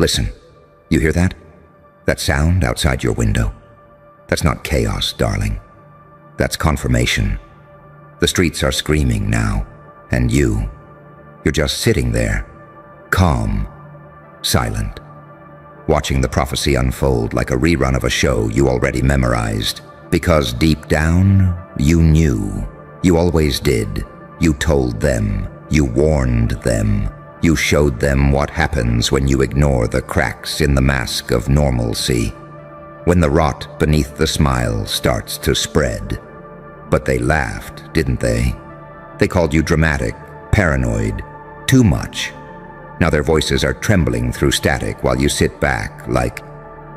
Listen, you hear that? That sound outside your window? That's not chaos, darling. That's confirmation. The streets are screaming now, and you're just sitting there, calm, silent, watching the prophecy unfold like a rerun of a show you already memorized. Because deep down, you knew. You always did. You told them. You warned them. You showed them what happens when you ignore the cracks in the mask of normalcy, when the rot beneath the smile starts to spread. But they laughed, didn't they? They called you dramatic, paranoid, too much. Now their voices are trembling through static while you sit back like,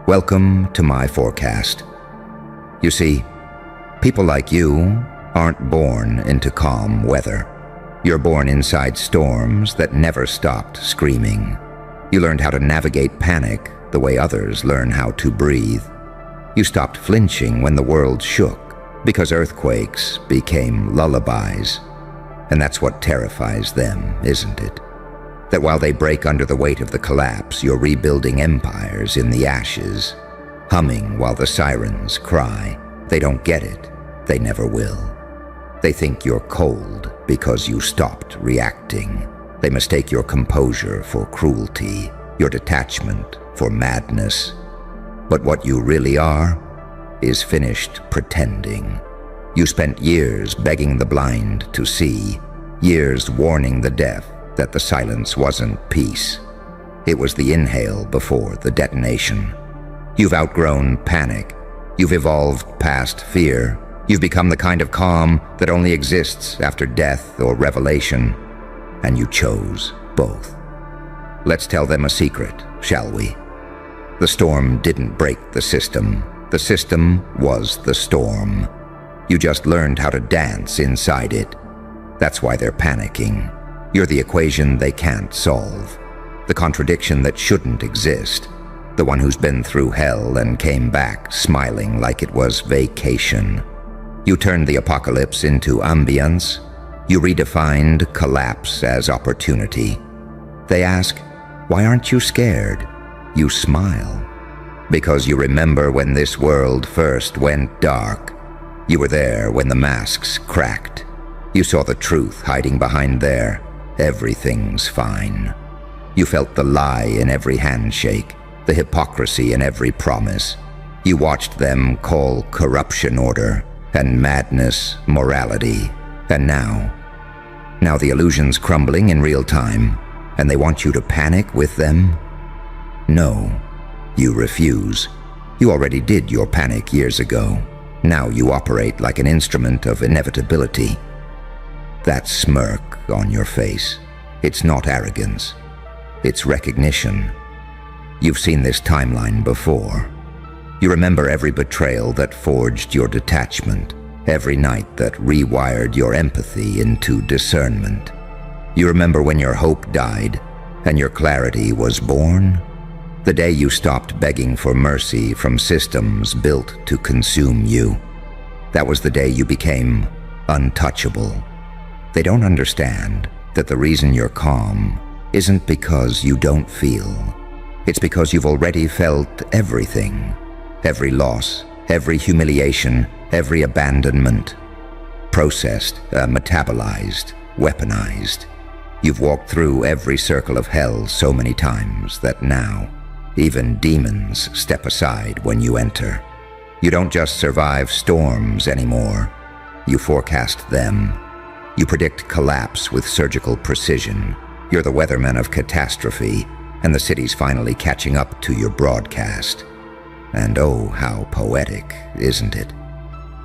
welcome to my forecast. You see, people like you aren't born into calm weather. You're born inside storms that never stopped screaming. You learned how to navigate panic the way others learn how to breathe. You stopped flinching when the world shook because earthquakes became lullabies. And that's what terrifies them, isn't it? That while they break under the weight of the collapse, you're rebuilding empires in the ashes, humming while the sirens cry. They don't get it. They never will. They think you're cold because you stopped reacting. They mistake your composure for cruelty, your detachment for madness. But what you really are is finished pretending. You spent years begging the blind to see, years warning the deaf that the silence wasn't peace. It was the inhale before the detonation. You've outgrown panic. You've evolved past fear. You've become the kind of calm that only exists after death or revelation. And you chose both. Let's tell them a secret, shall we? The storm didn't break the system. The system was the storm. You just learned how to dance inside it. That's why they're panicking. You're the equation they can't solve. The contradiction that shouldn't exist. The one who's been through hell and came back smiling like it was vacation. You turned the apocalypse into ambience. You redefined collapse as opportunity. They ask, why aren't you scared? You smile. Because you remember when this world first went dark. You were there when the masks cracked. You saw the truth hiding behind there. Everything's fine. You felt the lie in every handshake, the hypocrisy in every promise. You watched them call corruption order, and madness morality. And now the illusion's crumbling in real time, and they want you to panic with them? No, you refuse. You already did your panic years ago. Now you operate like an instrument of inevitability. That smirk on your face, it's not arrogance. It's recognition. You've seen this timeline before. You remember every betrayal that forged your detachment, every night that rewired your empathy into discernment. You remember when your hope died and your clarity was born? The day you stopped begging for mercy from systems built to consume you. That was the day you became untouchable. They don't understand that the reason you're calm isn't because you don't feel. It's because you've already felt everything. Every loss, every humiliation, every abandonment. Processed, metabolized, weaponized. You've walked through every circle of hell so many times that now, even demons step aside when you enter. You don't just survive storms anymore. You forecast them. You predict collapse with surgical precision. You're the weatherman of catastrophe, and the city's finally catching up to your broadcast. And oh, how poetic, isn't it?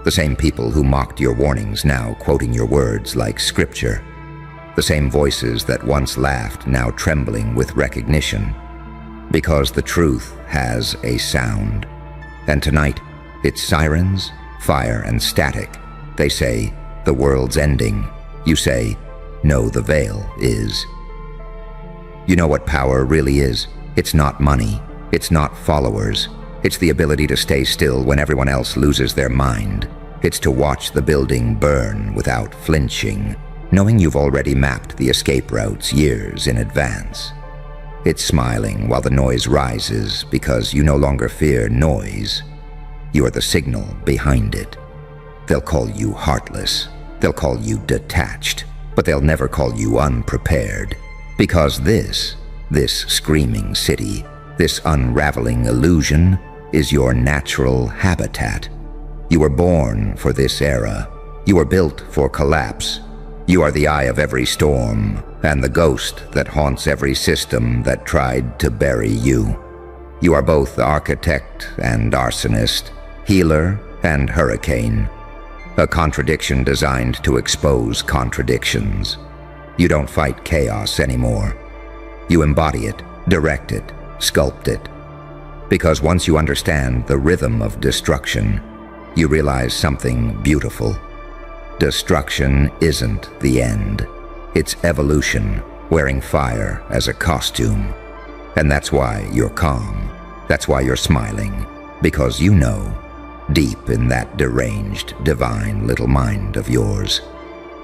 The same people who mocked your warnings now quoting your words like scripture. The same voices that once laughed now trembling with recognition. Because the truth has a sound. And tonight, it's sirens, fire, and static. They say, the world's ending. You say, no, the veil is. You know what power really is? It's not money. It's not followers. It's the ability to stay still when everyone else loses their mind. It's to watch the building burn without flinching, knowing you've already mapped the escape routes years in advance. It's smiling while the noise rises because you no longer fear noise. You are the signal behind it. They'll call you heartless. They'll call you detached. But they'll never call you unprepared. Because this screaming city, this unraveling illusion, is your natural habitat. You were born for this era. You were built for collapse. You are the eye of every storm, and the ghost that haunts every system that tried to bury you. You are both architect and arsonist, healer and hurricane, a contradiction designed to expose contradictions. You don't fight chaos anymore. You embody it, direct it, sculpt it. Because once you understand the rhythm of destruction, you realize something beautiful. Destruction isn't the end. It's evolution, wearing fire as a costume. And that's why you're calm. That's why you're smiling. Because you know, deep in that deranged, divine little mind of yours,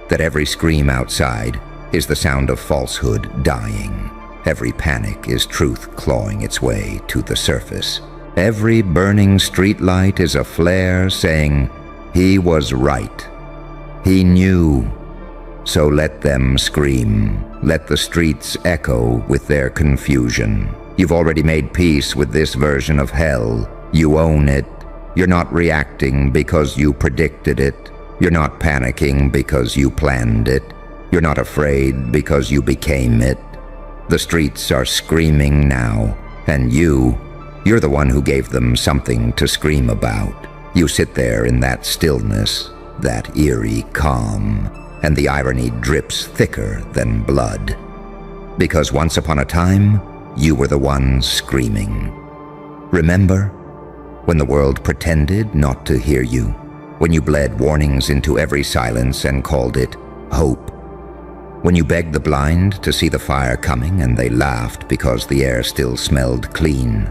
that every scream outside is the sound of falsehood dying. Every panic is truth clawing its way to the surface. Every burning streetlight is a flare saying, he was right. He knew. So let them scream. Let the streets echo with their confusion. You've already made peace with this version of hell. You own it. You're not reacting because you predicted it. You're not panicking because you planned it. You're not afraid because you became it. The streets are screaming now, and you're the one who gave them something to scream about. You sit there in that stillness, that eerie calm, and the irony drips thicker than blood. Because once upon a time, you were the one screaming. Remember? When the world pretended not to hear you, when you bled warnings into every silence and called it hope, when you begged the blind to see the fire coming and they laughed because the air still smelled clean.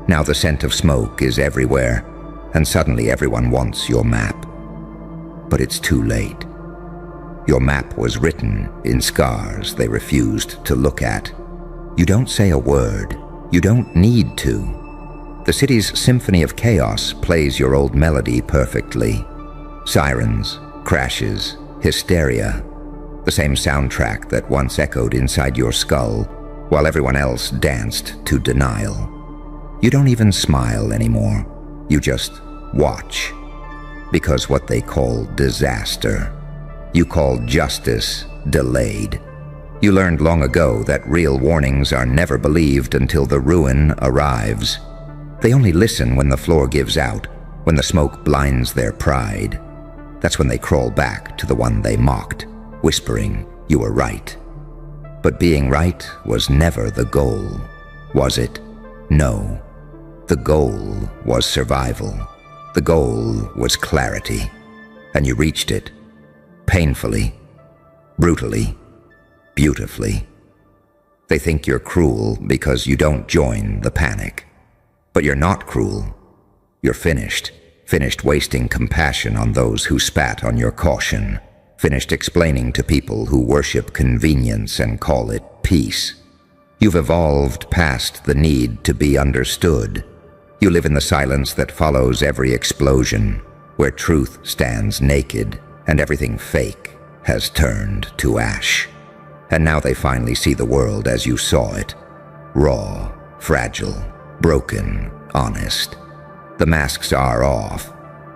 Now the scent of smoke is everywhere, and suddenly everyone wants your map. But it's too late. Your map was written in scars they refused to look at. You don't say a word. You don't need to. The city's symphony of chaos plays your old melody perfectly. Sirens, crashes, hysteria. The same soundtrack that once echoed inside your skull while everyone else danced to denial. You don't even smile anymore. You just watch. Because what they call disaster, you call justice delayed. You learned long ago that real warnings are never believed until the ruin arrives. They only listen when the floor gives out, when the smoke blinds their pride. That's when they crawl back to the one they mocked, whispering, you were right. But being right was never the goal, was it? No. The goal was survival. The goal was clarity. And you reached it. Painfully, brutally, beautifully. They think you're cruel because you don't join the panic. But you're not cruel. You're finished. Finished wasting compassion on those who spat on your caution. Finished explaining to people who worship convenience and call it peace. You've evolved past the need to be understood. You live in the silence that follows every explosion, where truth stands naked and everything fake has turned to ash. And now they finally see the world as you saw it. Raw, fragile, broken, honest. The masks are off,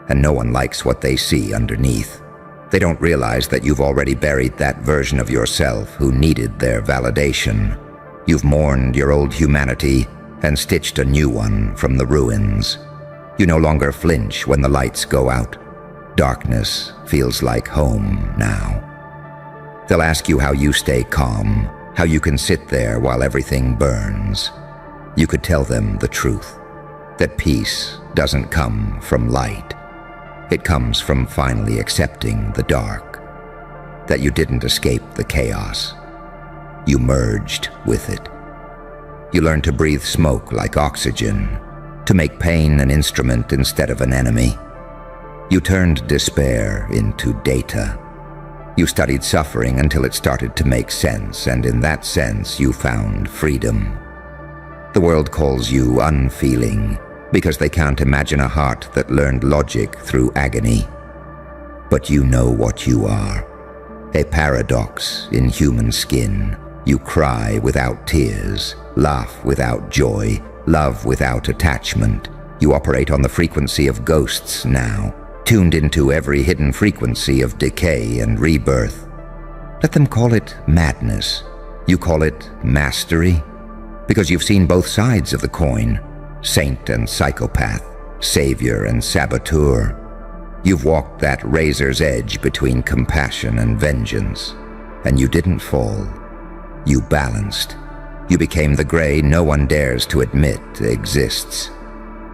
and no one likes what they see underneath. They don't realize that you've already buried that version of yourself who needed their validation. You've mourned your old humanity and stitched a new one from the ruins. You no longer flinch when the lights go out. Darkness feels like home now. They'll ask you how you stay calm, how you can sit there while everything burns. You could tell them the truth, that peace doesn't come from light. It comes from finally accepting the dark, that you didn't escape the chaos. You merged with it. You learned to breathe smoke like oxygen, to make pain an instrument instead of an enemy. You turned despair into data. You studied suffering until it started to make sense, and in that sense you found freedom. The world calls you unfeeling because they can't imagine a heart that learned logic through agony. But you know what you are. A paradox in human skin. You cry without tears, laugh without joy, love without attachment. You operate on the frequency of ghosts now, tuned into every hidden frequency of decay and rebirth. Let them call it madness. You call it mastery, because you've seen both sides of the coin, saint and psychopath, savior and saboteur. You've walked that razor's edge between compassion and vengeance, and you didn't fall. You balanced. You became the gray no one dares to admit exists.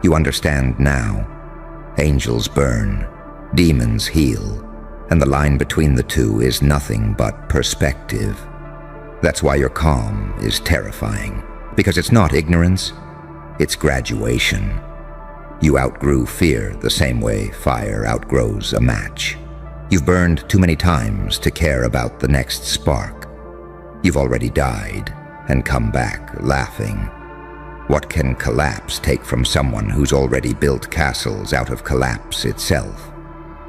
You understand now. Angels burn, demons heal, and the line between the two is nothing but perspective. That's why your calm is terrifying, because it's not ignorance, it's graduation. You outgrew fear the same way fire outgrows a match. You've burned too many times to care about the next spark. You've already died and come back laughing. What can collapse take from someone who's already built castles out of collapse itself?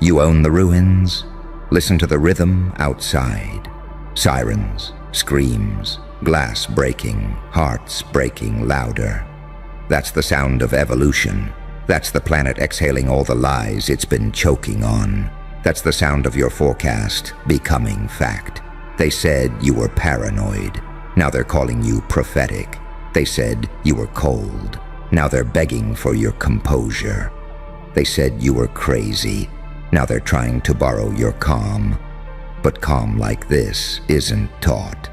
You own the ruins. Listen to the rhythm outside. Sirens, screams, glass breaking, hearts breaking louder. That's the sound of evolution. That's the planet exhaling all the lies it's been choking on. That's the sound of your forecast becoming fact. They said you were paranoid. Now they're calling you prophetic. They said you were cold. Now they're begging for your composure. They said you were crazy. Now they're trying to borrow your calm. But calm like this isn't taught.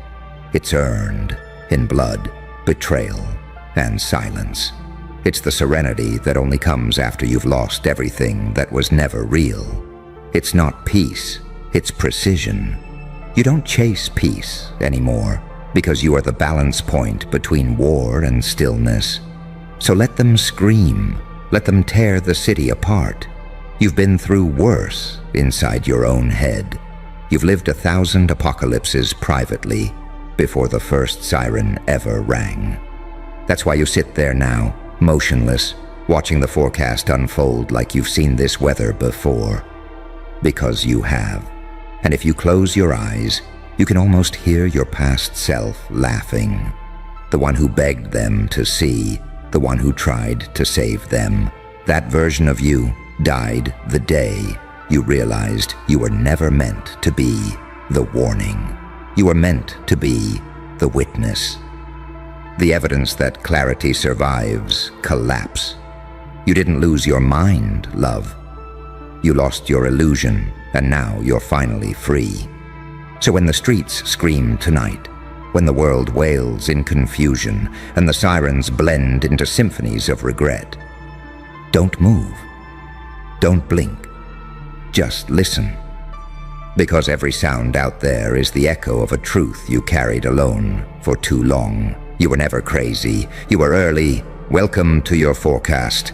It's earned in blood, betrayal, and silence. It's the serenity that only comes after you've lost everything that was never real. It's not peace, it's precision. You don't chase peace anymore because you are the balance point between war and stillness. So let them scream, let them tear the city apart. You've been through worse inside your own head. You've lived 1,000 apocalypses privately before the first siren ever rang. That's why you sit there now, motionless, watching the forecast unfold like you've seen this weather before. Because you have. And if you close your eyes, you can almost hear your past self laughing. The one who begged them to see, the one who tried to save them. That version of you died the day you realized you were never meant to be the warning. You were meant to be the witness. The evidence that clarity survives collapse. You didn't lose your mind, love. You lost your illusion, and now you're finally free. So when the streets scream tonight, when the world wails in confusion, and the sirens blend into symphonies of regret, don't move. Don't blink. Just listen. Because every sound out there is the echo of a truth you carried alone for too long. You were never crazy. You were early. Welcome to your forecast.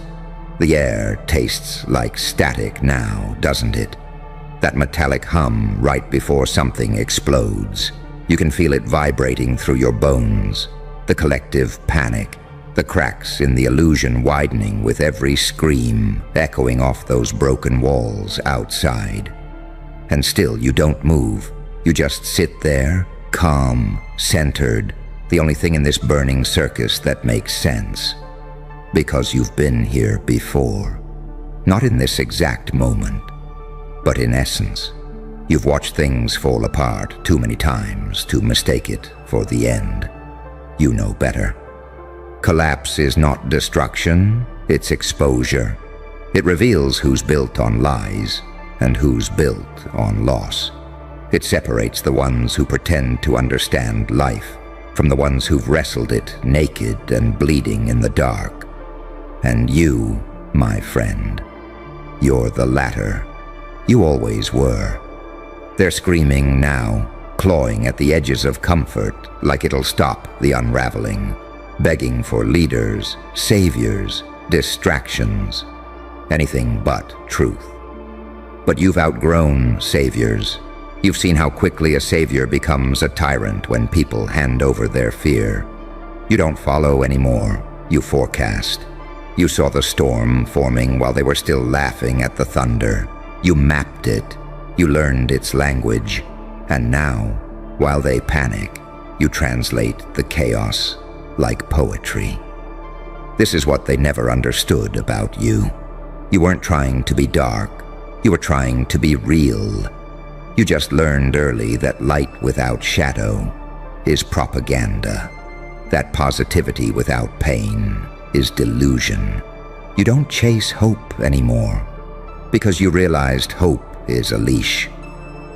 The air tastes like static now, doesn't it? That metallic hum right before something explodes. You can feel it vibrating through your bones. The collective panic. The cracks in the illusion widening with every scream, echoing off those broken walls outside. And still you don't move. You just sit there, calm, centered, the only thing in this burning circus that makes sense. Because you've been here before. Not in this exact moment, but in essence. You've watched things fall apart too many times to mistake it for the end. You know better. Collapse is not destruction, it's exposure. It reveals who's built on lies and who's built on loss. It separates the ones who pretend to understand life from the ones who've wrestled it naked and bleeding in the dark. And you, my friend, you're the latter. You always were. They're screaming now, clawing at the edges of comfort like it'll stop the unraveling, begging for leaders, saviors, distractions, anything but truth. But you've outgrown saviors. You've seen how quickly a savior becomes a tyrant when people hand over their fear. You don't follow anymore, you forecast. You saw the storm forming while they were still laughing at the thunder. You mapped it, you learned its language, and now, while they panic, you translate the chaos like poetry. This is what they never understood about you. You weren't trying to be dark, you were trying to be real. You just learned early that light without shadow is propaganda, that positivity without pain is delusion. You don't chase hope anymore, because you realized hope is a leash,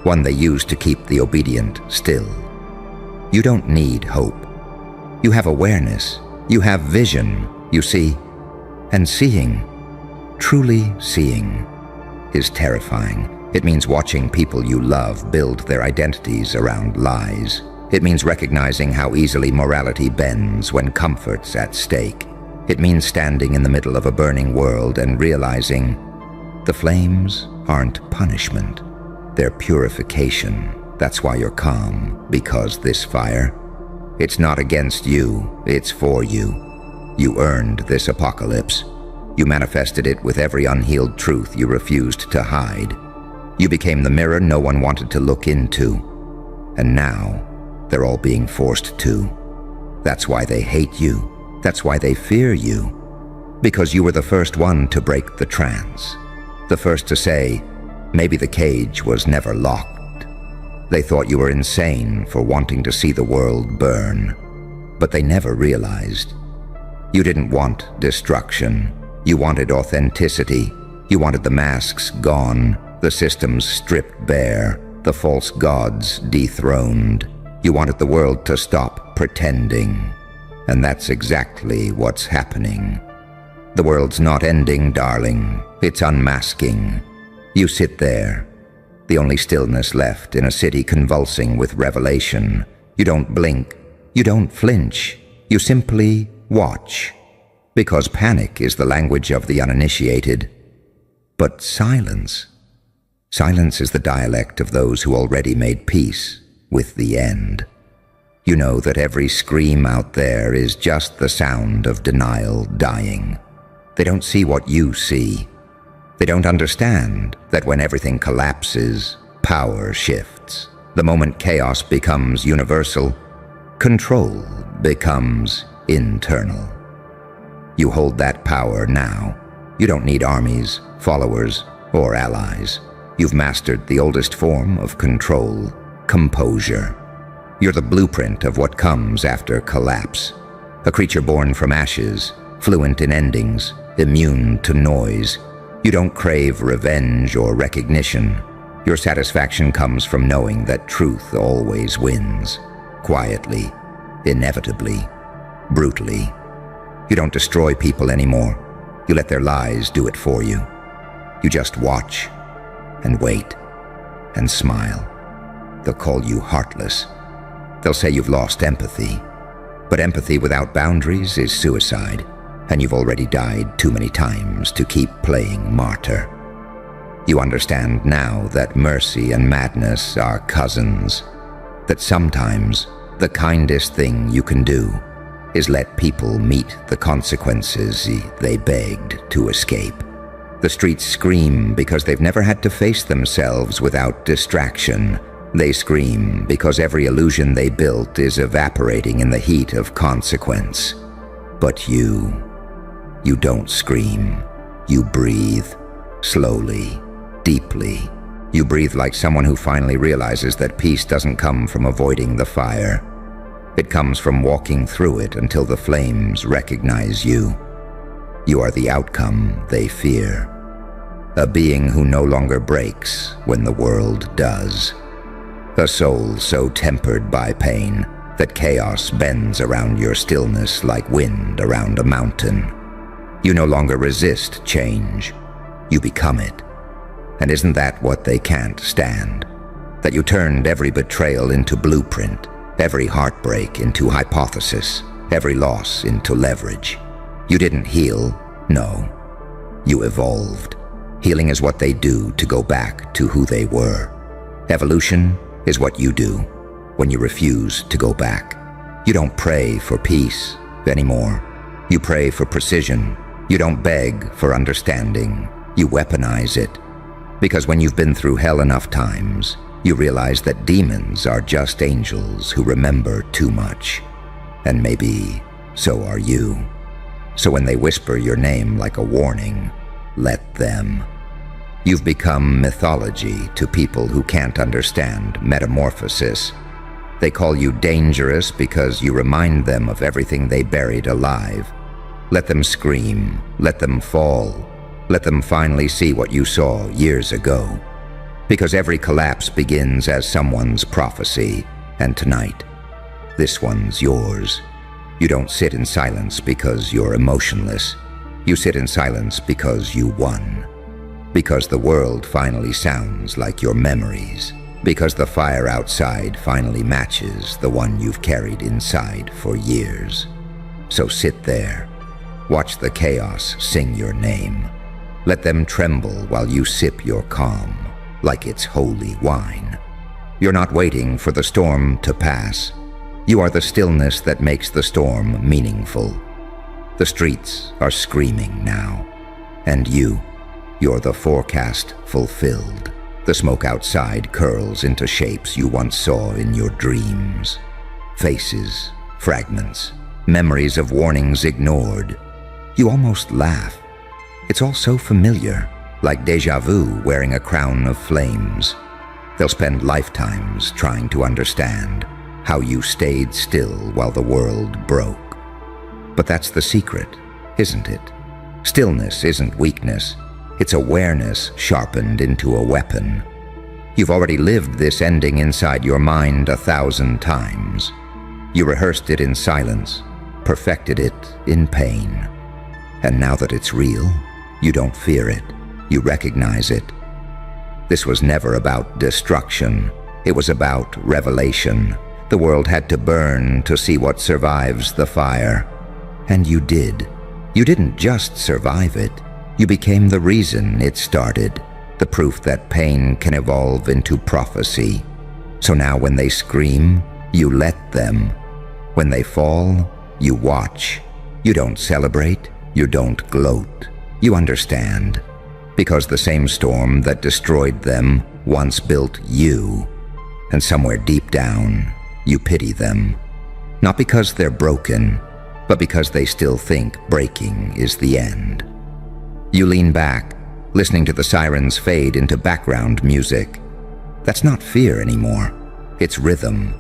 one they use to keep the obedient still. You don't need hope. You have awareness, you have vision, you see, and seeing, truly seeing, is terrifying. It means watching people you love build their identities around lies. It means recognizing how easily morality bends when comfort's at stake. It means standing in the middle of a burning world and realizing the flames aren't punishment, they're purification. That's why you're calm, because this fire, it's not against you, it's for you. You earned this apocalypse. You manifested it with every unhealed truth you refused to hide. You became the mirror no one wanted to look into. And now, they're all being forced to. That's why they hate you. That's why they fear you. Because you were the first one to break the trance. The first to say, maybe the cage was never locked. They thought you were insane for wanting to see the world burn. But they never realized. You didn't want destruction. You wanted authenticity. You wanted the masks gone, the systems stripped bare, the false gods dethroned. You wanted the world to stop pretending. And that's exactly what's happening. The world's not ending, darling. It's unmasking. You sit there, the only stillness left in a city convulsing with revelation. You don't blink. You don't flinch. You simply watch. Because panic is the language of the uninitiated. But silence is the dialect of those who already made peace with the end. You know that every scream out there is just the sound of denial dying. They don't see what you see. They don't understand that when everything collapses, power shifts. The moment chaos becomes universal, control becomes internal. You hold that power now. You don't need armies, followers, or allies. You've mastered the oldest form of control, composure. You're the blueprint of what comes after collapse. A creature born from ashes, fluent in endings, immune to noise. You don't crave revenge or recognition. Your satisfaction comes from knowing that truth always wins. Quietly, inevitably, brutally. You don't destroy people anymore. You let their lies do it for you. You just watch and wait and smile. They'll call you heartless. They'll say you've lost empathy. But empathy without boundaries is suicide, and you've already died too many times to keep playing martyr. You understand now that mercy and madness are cousins, that sometimes the kindest thing you can do is let people meet the consequences they begged to escape. The streets scream because they've never had to face themselves without distraction. They scream because every illusion they built is evaporating in the heat of consequence. But you don't scream. You breathe, slowly, deeply. You breathe like someone who finally realizes that peace doesn't come from avoiding the fire. It comes from walking through it until the flames recognize you. You are the outcome they fear. A being who no longer breaks when the world does. A soul so tempered by pain that chaos bends around your stillness like wind around a mountain. You no longer resist change. You become it. And isn't that what they can't stand? That you turned every betrayal into blueprint, every heartbreak into hypothesis, every loss into leverage. You didn't heal, no. You evolved. Healing is what they do to go back to who they were. Evolution is what you do when you refuse to go back. You don't pray for peace. anymore. You pray for precision. You don't beg for understanding. You weaponize it. Because when you've been through hell enough times, you realize that demons are just angels who remember too much. And maybe so are you. So when they whisper your name like a warning, let them. You've become mythology to people who can't understand metamorphosis. They call you dangerous because you remind them of everything they buried alive. Let them scream, let them fall, let them finally see what you saw years ago. Because every collapse begins as someone's prophecy, and tonight, this one's yours. You don't sit in silence because you're emotionless. You sit in silence because you won. Because the world finally sounds like your memories. Because the fire outside finally matches the one you've carried inside for years. So sit there. Watch the chaos sing your name. Let them tremble while you sip your calm, like it's holy wine. You're not waiting for the storm to pass. You are the stillness that makes the storm meaningful. The streets are screaming now. And you're the forecast fulfilled. The smoke outside curls into shapes you once saw in your dreams. Faces, fragments, memories of warnings ignored. You almost laugh. It's all so familiar, like déjà vu wearing a crown of flames. They'll spend lifetimes trying to understand how you stayed still while the world broke. But that's the secret, isn't it? Stillness isn't weakness. It's awareness sharpened into a weapon. You've already lived this ending inside your mind 1,000 times. You rehearsed it in silence, perfected it in pain. And now that it's real, you don't fear it. You recognize it. This was never about destruction. It was about revelation. The world had to burn to see what survives the fire. And you did. You didn't just survive it. You became the reason it started, the proof that pain can evolve into prophecy. So now when they scream, you let them. When they fall, you watch. You don't celebrate, you don't gloat. You understand. Because the same storm that destroyed them once built you. And somewhere deep down, you pity them. Not because they're broken, but because they still think breaking is the end. You lean back, listening to the sirens fade into background music. That's not fear anymore. It's rhythm.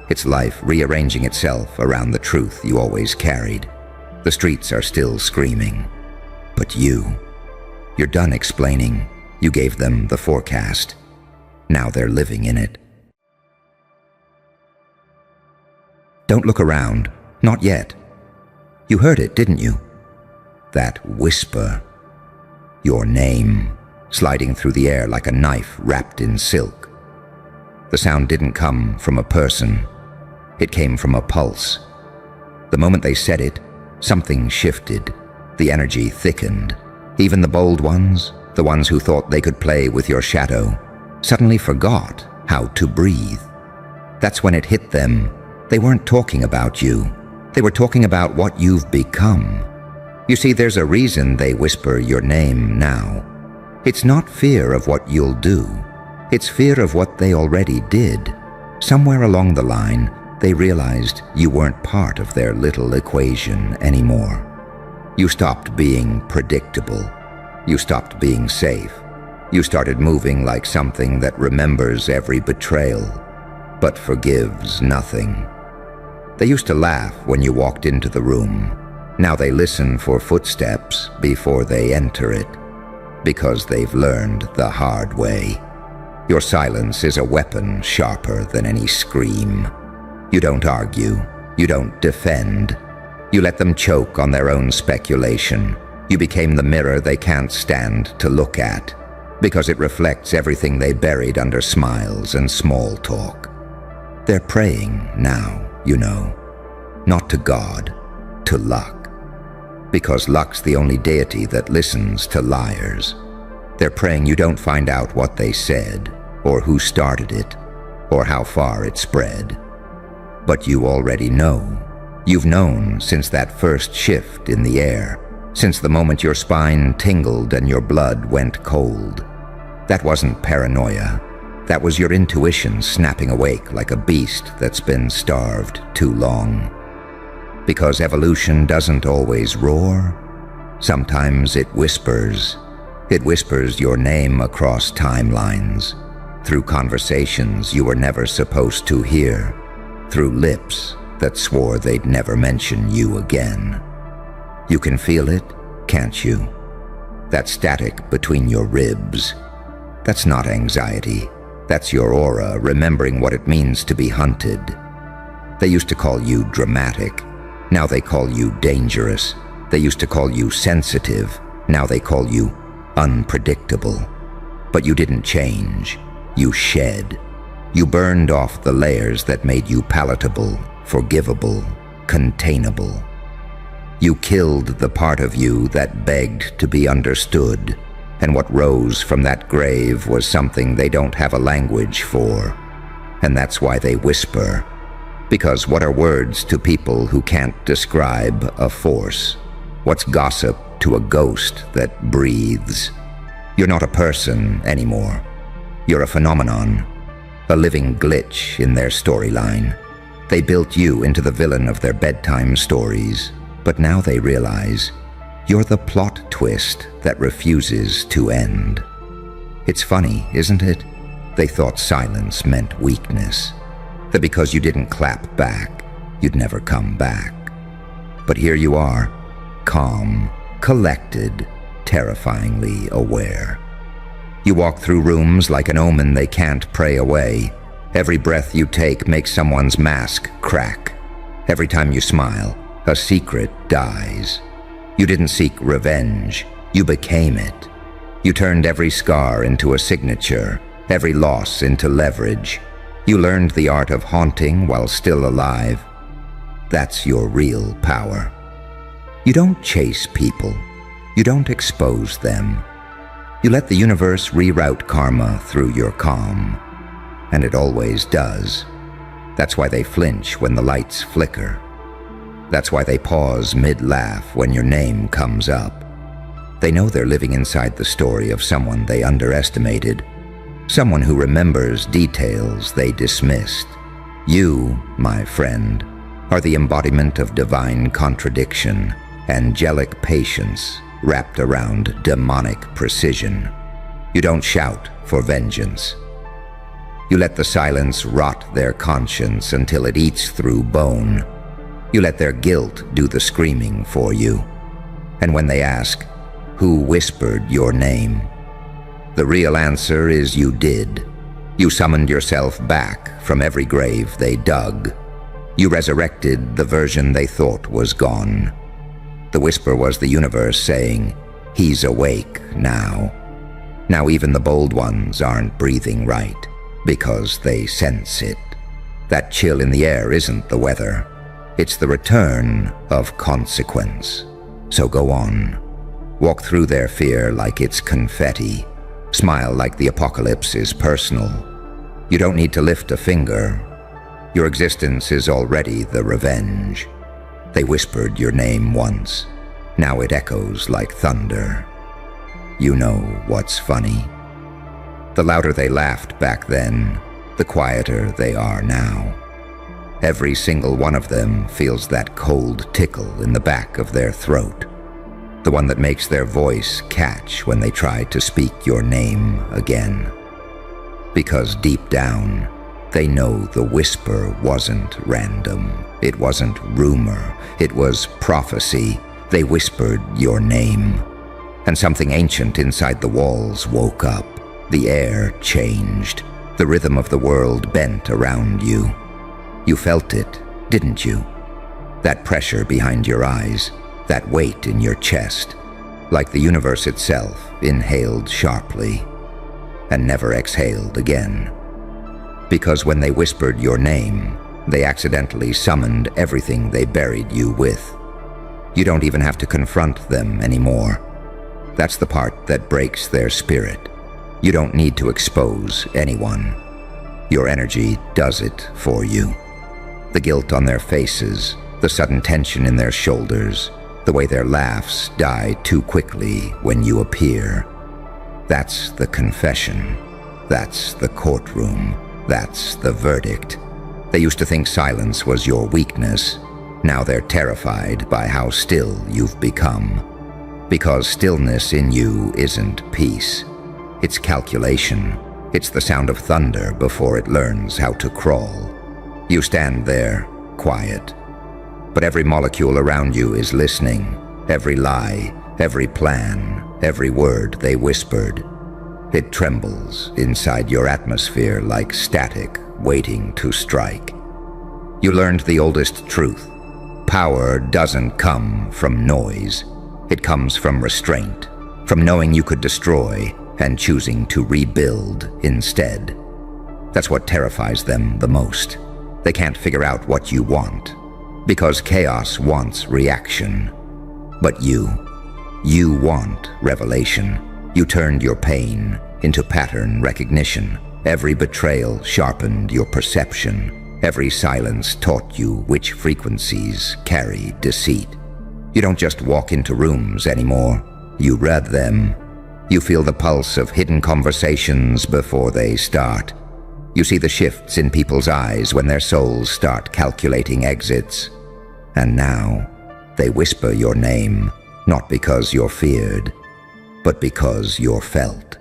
It's life rearranging itself around the truth you always carried. The streets are still screaming. But you're done explaining. You gave them the forecast. Now they're living in it. Don't look around. Not yet. You heard it, didn't you? That whisper. Your name, sliding through the air like a knife wrapped in silk. The sound didn't come from a person. It came from a pulse. The moment they said it, something shifted. The energy thickened. Even the bold ones, the ones who thought they could play with your shadow, suddenly forgot how to breathe. That's when it hit them. They weren't talking about you. They were talking about what you've become. You see, there's a reason they whisper your name now. It's not fear of what you'll do. It's fear of what they already did. Somewhere along the line, they realized you weren't part of their little equation anymore. You stopped being predictable. You stopped being safe. You started moving like something that remembers every betrayal, but forgives nothing. They used to laugh when you walked into the room. Now they listen for footsteps before they enter it, because they've learned the hard way. Your silence is a weapon sharper than any scream. You don't argue. You don't defend. You let them choke on their own speculation. You became the mirror they can't stand to look at, because it reflects everything they buried under smiles and small talk. They're praying now, you know, not to God, to luck. Because luck's the only deity that listens to liars. They're praying you don't find out what they said, or who started it, or how far it spread. But you already know. You've known since that first shift in the air, since the moment your spine tingled and your blood went cold. That wasn't paranoia. That was your intuition snapping awake like a beast that's been starved too long. Because evolution doesn't always roar. Sometimes it whispers. It whispers your name across timelines, through conversations you were never supposed to hear, through lips that swore they'd never mention you again. You can feel it, can't you? That static between your ribs. That's not anxiety. That's your aura remembering what it means to be hunted. They used to call you dramatic. Now they call you dangerous. They used to call you sensitive. Now they call you unpredictable. But you didn't change. You shed. You burned off the layers that made you palatable, forgivable, containable. You killed the part of you that begged to be understood, and what rose from that grave was something they don't have a language for. And that's why they whisper. Because what are words to people who can't describe a force? What's gossip to a ghost that breathes? You're not a person anymore. You're a phenomenon, a living glitch in their storyline. They built you into the villain of their bedtime stories, but now they realize you're the plot twist that refuses to end. It's funny, isn't it? They thought silence meant weakness, that because you didn't clap back, you'd never come back. But here you are, calm, collected, terrifyingly aware. You walk through rooms like an omen they can't pray away. Every breath you take makes someone's mask crack. Every time you smile, a secret dies. You didn't seek revenge, you became it. You turned every scar into a signature, every loss into leverage. You learned the art of haunting while still alive. That's your real power. You don't chase people. You don't expose them. You let the universe reroute karma through your calm. And it always does. That's why they flinch when the lights flicker. That's why they pause mid-laugh when your name comes up. They know they're living inside the story of someone they underestimated, someone who remembers details they dismissed. You, my friend, are the embodiment of divine contradiction, angelic patience wrapped around demonic precision. You don't shout for vengeance. You let the silence rot their conscience until it eats through bone. You let their guilt do the screaming for you. And when they ask, who whispered your name? The real answer is you did. You summoned yourself back from every grave they dug. You resurrected the version they thought was gone. The whisper was the universe saying, he's awake now. Now even the bold ones aren't breathing right, because they sense it. That chill in the air isn't the weather. It's the return of consequence. So go on. Walk through their fear like it's confetti. Smile like the apocalypse is personal. You don't need to lift a finger. Your existence is already the revenge. They whispered your name once. Now it echoes like thunder. You know what's funny? The louder they laughed back then, the quieter they are now. Every single one of them feels that cold tickle in the back of their throat, the one that makes their voice catch when they try to speak your name again. Because deep down, they know the whisper wasn't random. It wasn't rumor. It was prophecy. They whispered your name. And something ancient inside the walls woke up. The air changed. The rhythm of the world bent around you. You felt it, didn't you? That pressure behind your eyes, that weight in your chest, like the universe itself inhaled sharply and never exhaled again. Because when they whispered your name, they accidentally summoned everything they buried you with. You don't even have to confront them anymore. That's the part that breaks their spirit. You don't need to expose anyone. Your energy does it for you. The guilt on their faces, the sudden tension in their shoulders, the way their laughs die too quickly when you appear. That's the confession. That's the courtroom. That's the verdict. They used to think silence was your weakness. Now they're terrified by how still you've become. Because stillness in you isn't peace. It's calculation. It's the sound of thunder before it learns how to crawl. You stand there, quiet. But every molecule around you is listening. Every lie, every plan, every word they whispered. It trembles inside your atmosphere like static waiting to strike. You learned the oldest truth. Power doesn't come from noise. It comes from restraint, from knowing you could destroy and choosing to rebuild instead. That's what terrifies them the most. They can't figure out what you want, because chaos wants reaction. But you want revelation. You turned your pain into pattern recognition. Every betrayal sharpened your perception. Every silence taught you which frequencies carry deceit. You don't just walk into rooms anymore. You read them. You feel the pulse of hidden conversations before they start. You see the shifts in people's eyes when their souls start calculating exits. And now, they whisper your name, not because you're feared, but because you're felt.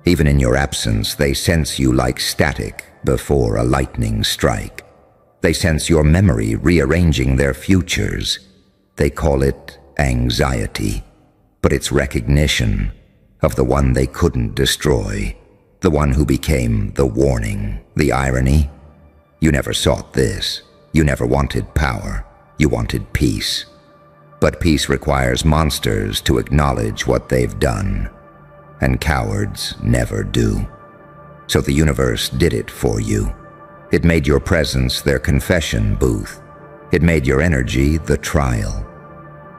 Even in your absence, they sense you like static before a lightning strike. They sense your memory rearranging their futures. They call it anxiety, but it's recognition of the one they couldn't destroy, the one who became the warning, the irony. You never sought this. You never wanted power. You wanted peace. But peace requires monsters to acknowledge what they've done, and cowards never do. So the universe did it for you. It made your presence their confession booth. It made your energy the trial.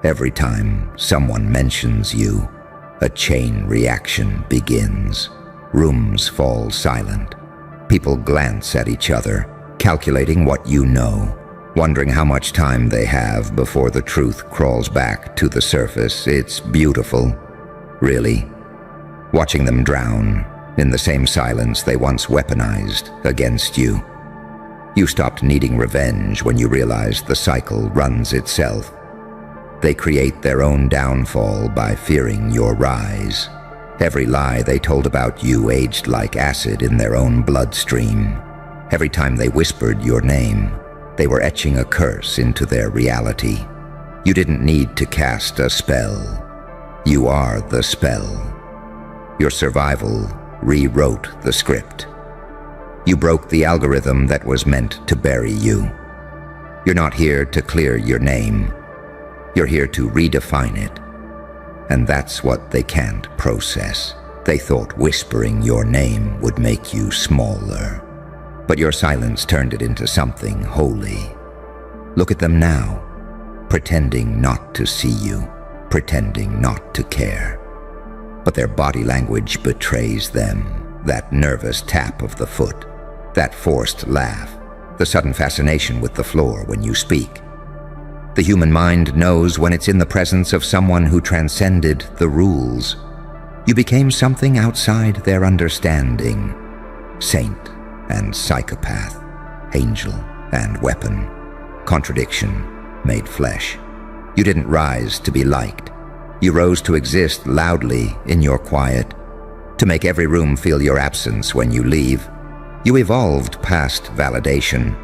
Every time someone mentions you, a chain reaction begins. Rooms fall silent. People glance at each other, calculating what you know, wondering how much time they have before the truth crawls back to the surface. It's beautiful, really. Watching them drown in the same silence they once weaponized against you. You stopped needing revenge when you realized the cycle runs itself. They create their own downfall by fearing your rise. Every lie they told about you aged like acid in their own bloodstream. Every time they whispered your name, they were etching a curse into their reality. You didn't need to cast a spell. You are the spell. Your survival rewrote the script. You broke the algorithm that was meant to bury you. You're not here to clear your name. You're here to redefine it. And that's what they can't process. They thought whispering your name would make you smaller. But your silence turned it into something holy. Look at them now, pretending not to see you, pretending not to care. But their body language betrays them, that nervous tap of the foot, that forced laugh, the sudden fascination with the floor when you speak. The human mind knows when it's in the presence of someone who transcended the rules. You became something outside their understanding. Saint and psychopath, angel and weapon, contradiction made flesh. You didn't rise to be liked. You rose to exist loudly in your quiet, to make every room feel your absence when you leave. You evolved past validation,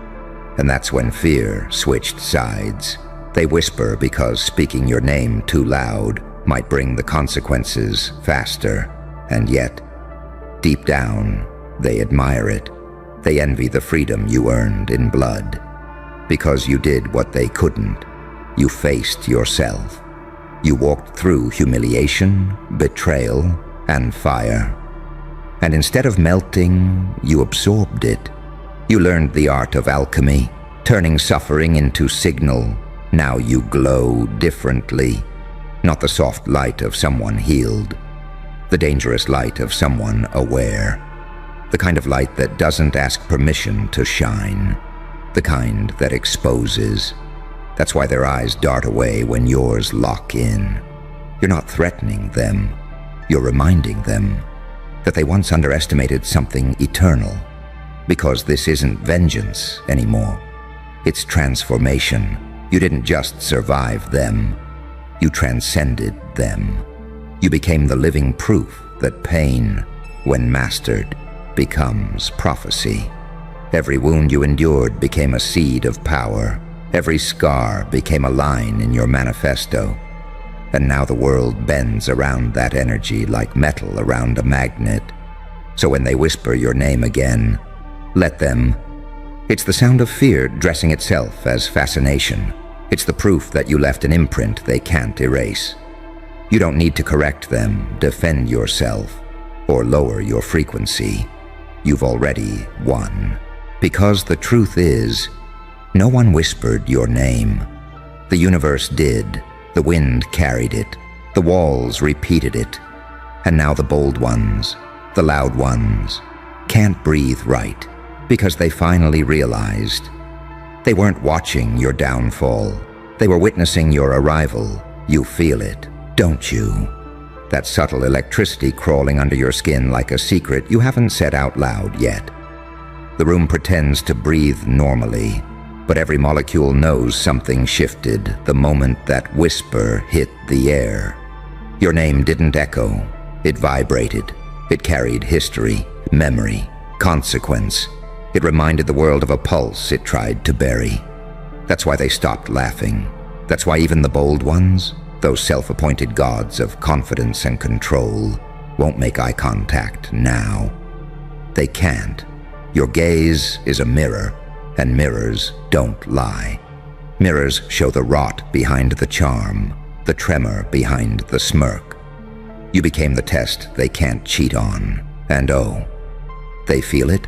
and that's when fear switched sides. They whisper because speaking your name too loud might bring the consequences faster, and yet, deep down, they admire it. They envy the freedom you earned in blood. Because you did what they couldn't. You faced yourself. You walked through humiliation, betrayal, and fire. And instead of melting, you absorbed it. You learned the art of alchemy, turning suffering into signal. Now you glow differently. Not the soft light of someone healed. The dangerous light of someone aware. The kind of light that doesn't ask permission to shine. The kind that exposes. That's why their eyes dart away when yours lock in. You're not threatening them. You're reminding them that they once underestimated something eternal, because this isn't vengeance anymore. It's transformation. You didn't just survive them. You transcended them. You became the living proof that pain, when mastered, becomes prophecy. Every wound you endured became a seed of power. Every scar became a line in your manifesto. And now the world bends around that energy like metal around a magnet. So when they whisper your name again, let them. It's the sound of fear dressing itself as fascination. It's the proof that you left an imprint they can't erase. You don't need to correct them, defend yourself, or lower your frequency. You've already won. Because the truth is, no one whispered your name. The universe did. The wind carried it. The walls repeated it. And now the bold ones, the loud ones, can't breathe right because they finally realized they weren't watching your downfall. They were witnessing your arrival. You feel it, don't you? That subtle electricity crawling under your skin like a secret you haven't said out loud yet. The room pretends to breathe normally, but every molecule knows something shifted the moment that whisper hit the air. Your name didn't echo, it vibrated. It carried history, memory, consequence. It reminded the world of a pulse it tried to bury. That's why they stopped laughing. That's why even the bold ones, those self-appointed gods of confidence and control, won't make eye contact now. They can't. Your gaze is a mirror, and mirrors don't lie. Mirrors show the rot behind the charm, the tremor behind the smirk. You became the test they can't cheat on, and oh, they feel it?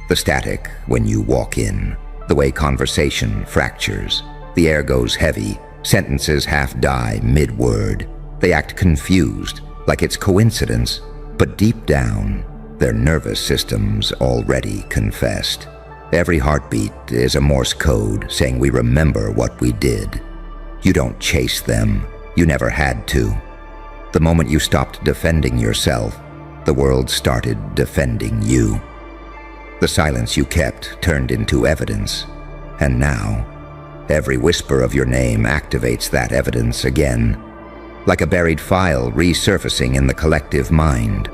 The static when you walk in, the way conversation fractures, the air goes heavy, sentences half die mid-word. They act confused, like it's coincidence, but deep down, their nervous systems already confessed. Every heartbeat is a Morse code saying we remember what we did. You don't chase them. You never had to. The moment you stopped defending yourself, the world started defending you. The silence you kept turned into evidence, and now, every whisper of your name activates that evidence again, like a buried file resurfacing in the collective mind.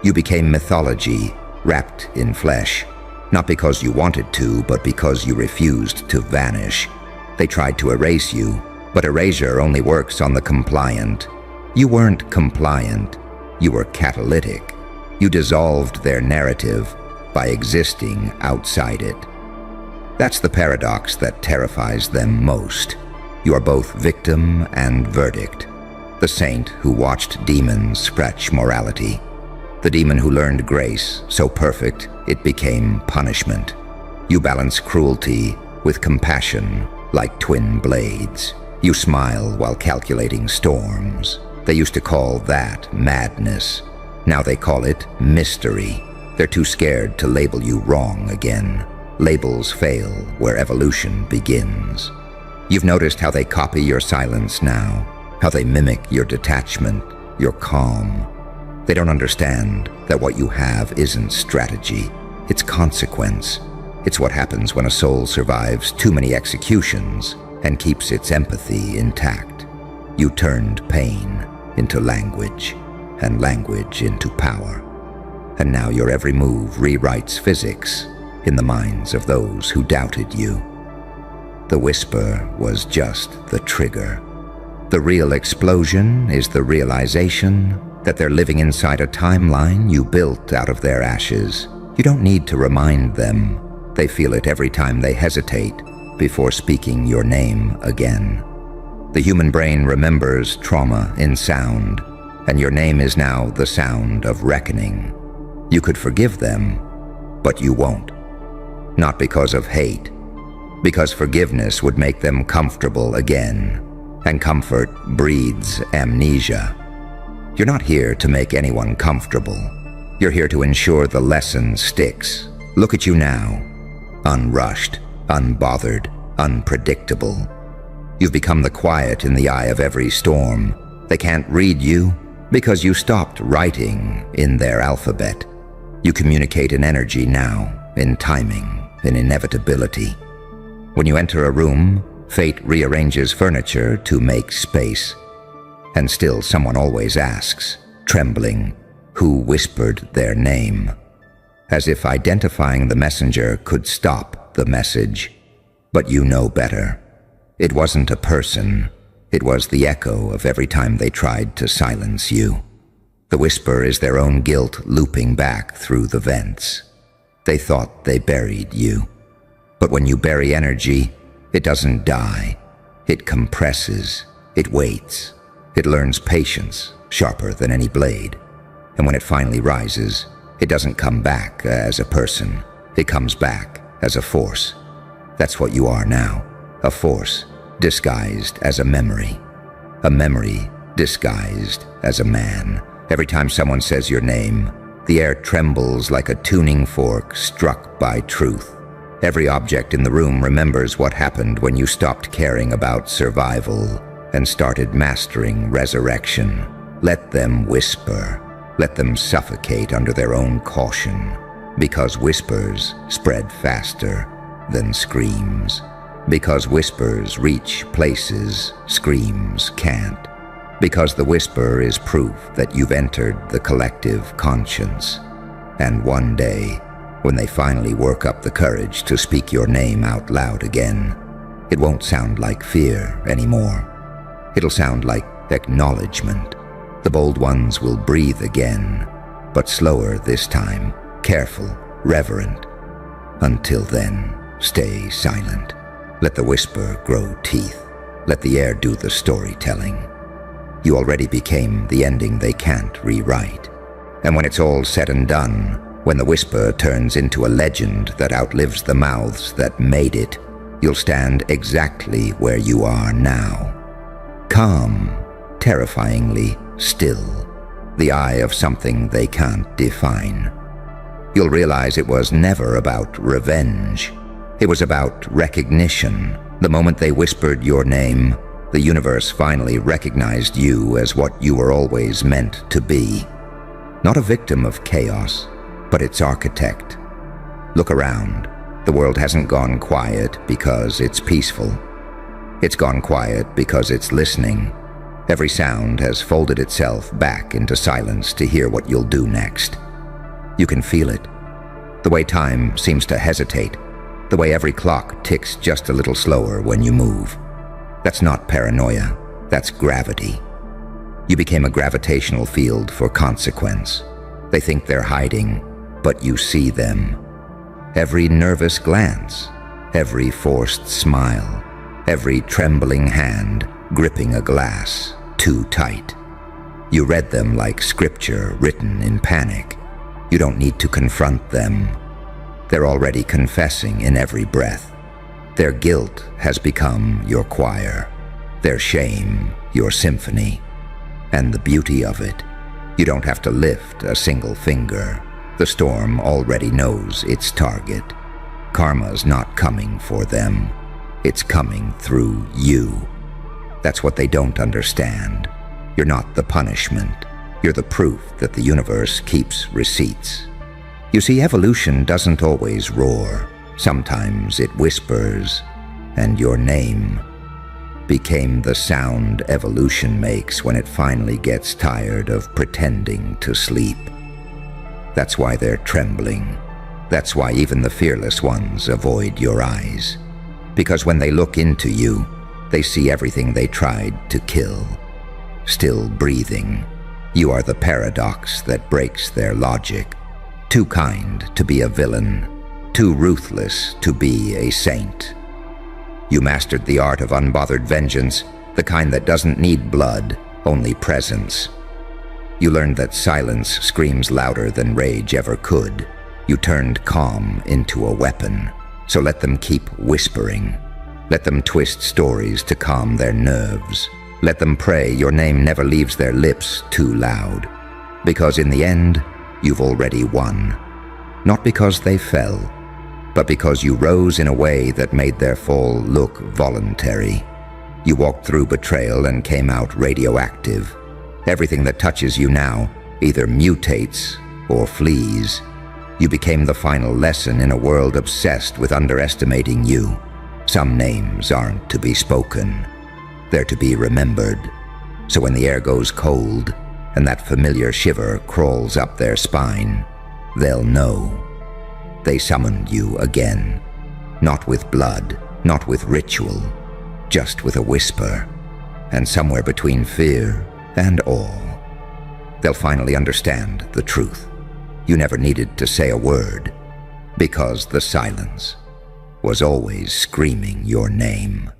You became mythology, wrapped in flesh. Not because you wanted to, but because you refused to vanish. They tried to erase you, but erasure only works on the compliant. You weren't compliant. You were catalytic. You dissolved their narrative by existing outside it. That's the paradox that terrifies them most. You are both victim and verdict. The saint who watched demons scratch morality. The demon who learned grace so perfect it became punishment. You balance cruelty with compassion like twin blades. You smile while calculating storms. They used to call that madness. Now they call it mystery. They're too scared to label you wrong again. Labels fail where evolution begins. You've noticed how they copy your silence now, how they mimic your detachment, your calm. They don't understand that what you have isn't strategy, it's consequence. It's what happens when a soul survives too many executions and keeps its empathy intact. You turned pain into language, and language into power. And now your every move rewrites physics in the minds of those who doubted you. The whisper was just the trigger. The real explosion is the realization that they're living inside a timeline you built out of their ashes. You don't need to remind them. They feel it every time they hesitate before speaking your name again. The human brain remembers trauma in sound, and your name is now the sound of reckoning. You could forgive them, but you won't. Not because of hate, because forgiveness would make them comfortable again, and comfort breeds amnesia. You're not here to make anyone comfortable. You're here to ensure the lesson sticks. Look at you now. Unrushed, unbothered, unpredictable. You've become the quiet in the eye of every storm. They can't read you because you stopped writing in their alphabet. You communicate in energy now, in timing, in inevitability. When you enter a room, fate rearranges furniture to make space. And still someone always asks, trembling, who whispered their name? As if identifying the messenger could stop the message. But you know better. It wasn't a person. It was the echo of every time they tried to silence you. The whisper is their own guilt looping back through the vents. They thought they buried you. But when you bury energy, it doesn't die. It compresses. It waits. It learns patience, sharper than any blade. And when it finally rises, it doesn't come back as a person. It comes back as a force. That's what you are now. A force disguised as a memory disguised as a man. Every time someone says your name, the air trembles like a tuning fork struck by truth. Every object in the room remembers what happened when you stopped caring about survival and started mastering resurrection. Let them whisper. Let them suffocate under their own caution, because whispers spread faster than screams. Because whispers reach places screams can't. Because the whisper is proof that you've entered the collective conscience. And one day, when they finally work up the courage to speak your name out loud again, it won't sound like fear anymore. It'll sound like acknowledgement. The bold ones will breathe again, but slower this time, careful, reverent. Until then, stay silent. Let the whisper grow teeth. Let the air do the storytelling. You already became the ending they can't rewrite. And when it's all said and done, when the whisper turns into a legend that outlives the mouths that made it, you'll stand exactly where you are now. Calm, terrifyingly still, the eye of something they can't define. You'll realize it was never about revenge. It was about recognition. The moment they whispered your name, the universe finally recognized you as what you were always meant to be. Not a victim of chaos, but its architect. Look around. The world hasn't gone quiet because it's peaceful. It's gone quiet because it's listening. Every sound has folded itself back into silence to hear what you'll do next. You can feel it. The way time seems to hesitate. The way every clock ticks just a little slower when you move. That's not paranoia. That's gravity. You became a gravitational field for consequence. They think they're hiding, but you see them. Every nervous glance, every forced smile, every trembling hand gripping a glass too tight. You read them like scripture written in panic. You don't need to confront them. They're already confessing in every breath. Their guilt has become your choir, their shame your symphony. And the beauty of it, you don't have to lift a single finger. The storm already knows its target. Karma's not coming for them. It's coming through you. That's what they don't understand. You're not the punishment. You're the proof that the universe keeps receipts. You see, evolution doesn't always roar. Sometimes it whispers, and your name became the sound evolution makes when it finally gets tired of pretending to sleep. That's why they're trembling. That's why even the fearless ones avoid your eyes. Because when they look into you, they see everything they tried to kill. Still breathing. You are the paradox that breaks their logic. Too kind to be a villain. Too ruthless to be a saint. You mastered the art of unbothered vengeance, the kind that doesn't need blood, only presence. You learned that silence screams louder than rage ever could. You turned calm into a weapon. So let them keep whispering. Let them twist stories to calm their nerves. Let them pray your name never leaves their lips too loud. Because in the end, you've already won. Not because they fell, but because you rose in a way that made their fall look voluntary. You walked through betrayal and came out radioactive. Everything that touches you now either mutates or flees. You became the final lesson in a world obsessed with underestimating you. Some names aren't to be spoken. They're to be remembered. So when the air goes cold and that familiar shiver crawls up their spine, they'll know. They summoned you again. Not with blood, not with ritual, just with a whisper, and somewhere between fear and awe. They'll finally understand the truth. You never needed to say a word, because the silence was always screaming your name.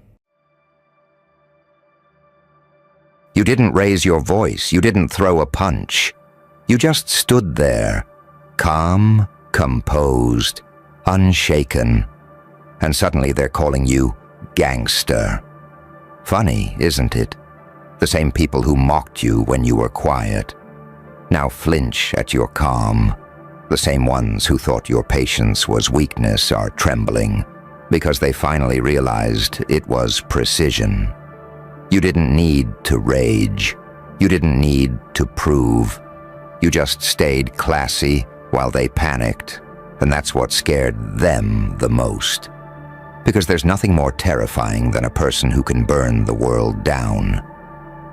You didn't raise your voice, you didn't throw a punch. You just stood there, calm, composed, unshaken, and suddenly they're calling you gangster. Funny, isn't it? The same people who mocked you when you were quiet now flinch at your calm. The same ones who thought your patience was weakness are trembling because they finally realized it was precision. You didn't need to rage. You didn't need to prove. You just stayed classy while they panicked, and that's what scared them the most. Because there's nothing more terrifying than a person who can burn the world down,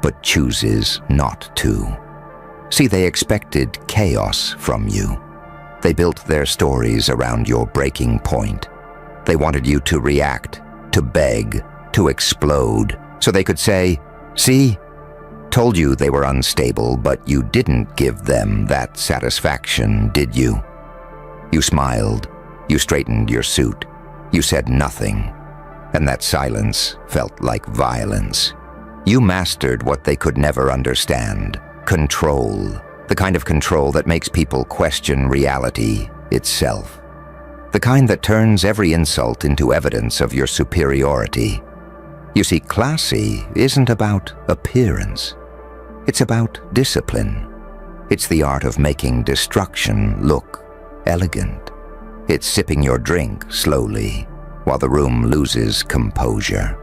but chooses not to. See, they expected chaos from you. They built their stories around your breaking point. They wanted you to react, to beg, to explode, so they could say, "See, told you they were unstable, but you didn't give them that satisfaction, did you?" You smiled, you straightened your suit, you said nothing, and that silence felt like violence. You mastered what they could never understand, control, the kind of control that makes people question reality itself. The kind that turns every insult into evidence of your superiority. You see, classy isn't about appearance. It's about discipline. It's the art of making destruction look elegant. It's sipping your drink slowly while the room loses composure.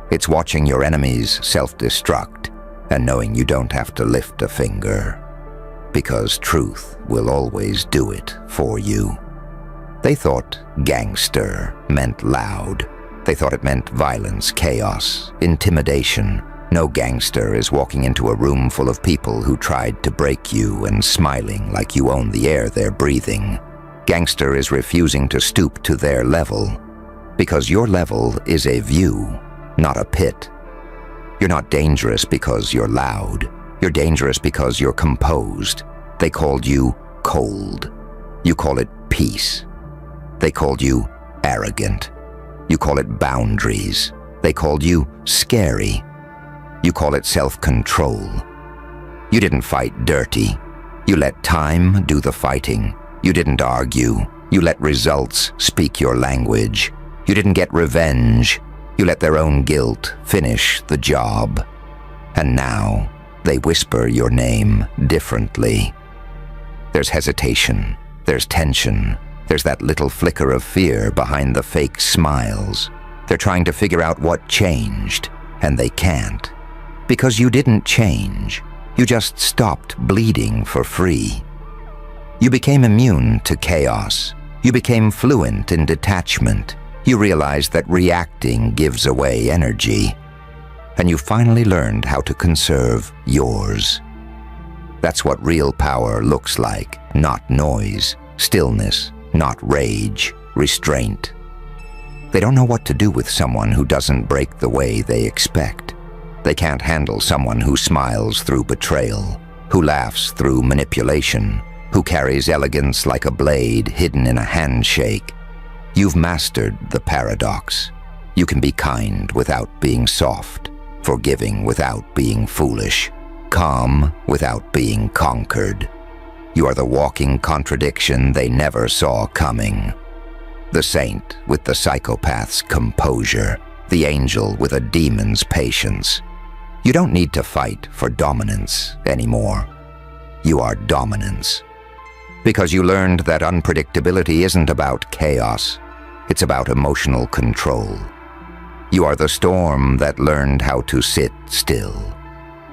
It's watching your enemies self-destruct and knowing you don't have to lift a finger, because truth will always do it for you. They thought gangster meant loud. They thought it meant violence, chaos, intimidation. No gangster is walking into a room full of people who tried to break you and smiling like you own the air they're breathing. Gangster is refusing to stoop to their level, because your level is a view, not a pit. You're not dangerous because you're loud. You're dangerous because you're composed. They called you cold. You call it peace. They called you arrogant. You call it boundaries. They called you scary. You call it self-control. You didn't fight dirty. You let time do the fighting. You didn't argue. You let results speak your language. You didn't get revenge. You let their own guilt finish the job. And now, they whisper your name differently. There's hesitation. There's tension. There's that little flicker of fear behind the fake smiles. They're trying to figure out what changed, and they can't. Because you didn't change. You just stopped bleeding for free. You became immune to chaos. You became fluent in detachment. You realized that reacting gives away energy. And you finally learned how to conserve yours. That's what real power looks like. Not noise, stillness, not rage, restraint. They don't know what to do with someone who doesn't break the way they expect. They can't handle someone who smiles through betrayal, who laughs through manipulation, who carries elegance like a blade hidden in a handshake. You've mastered the paradox. You can be kind without being soft, forgiving without being foolish, calm without being conquered. You are the walking contradiction they never saw coming. The saint with the psychopath's composure, the angel with a demon's patience. You don't need to fight for dominance anymore. You are dominance. Because you learned that unpredictability isn't about chaos. It's about emotional control. You are the storm that learned how to sit still,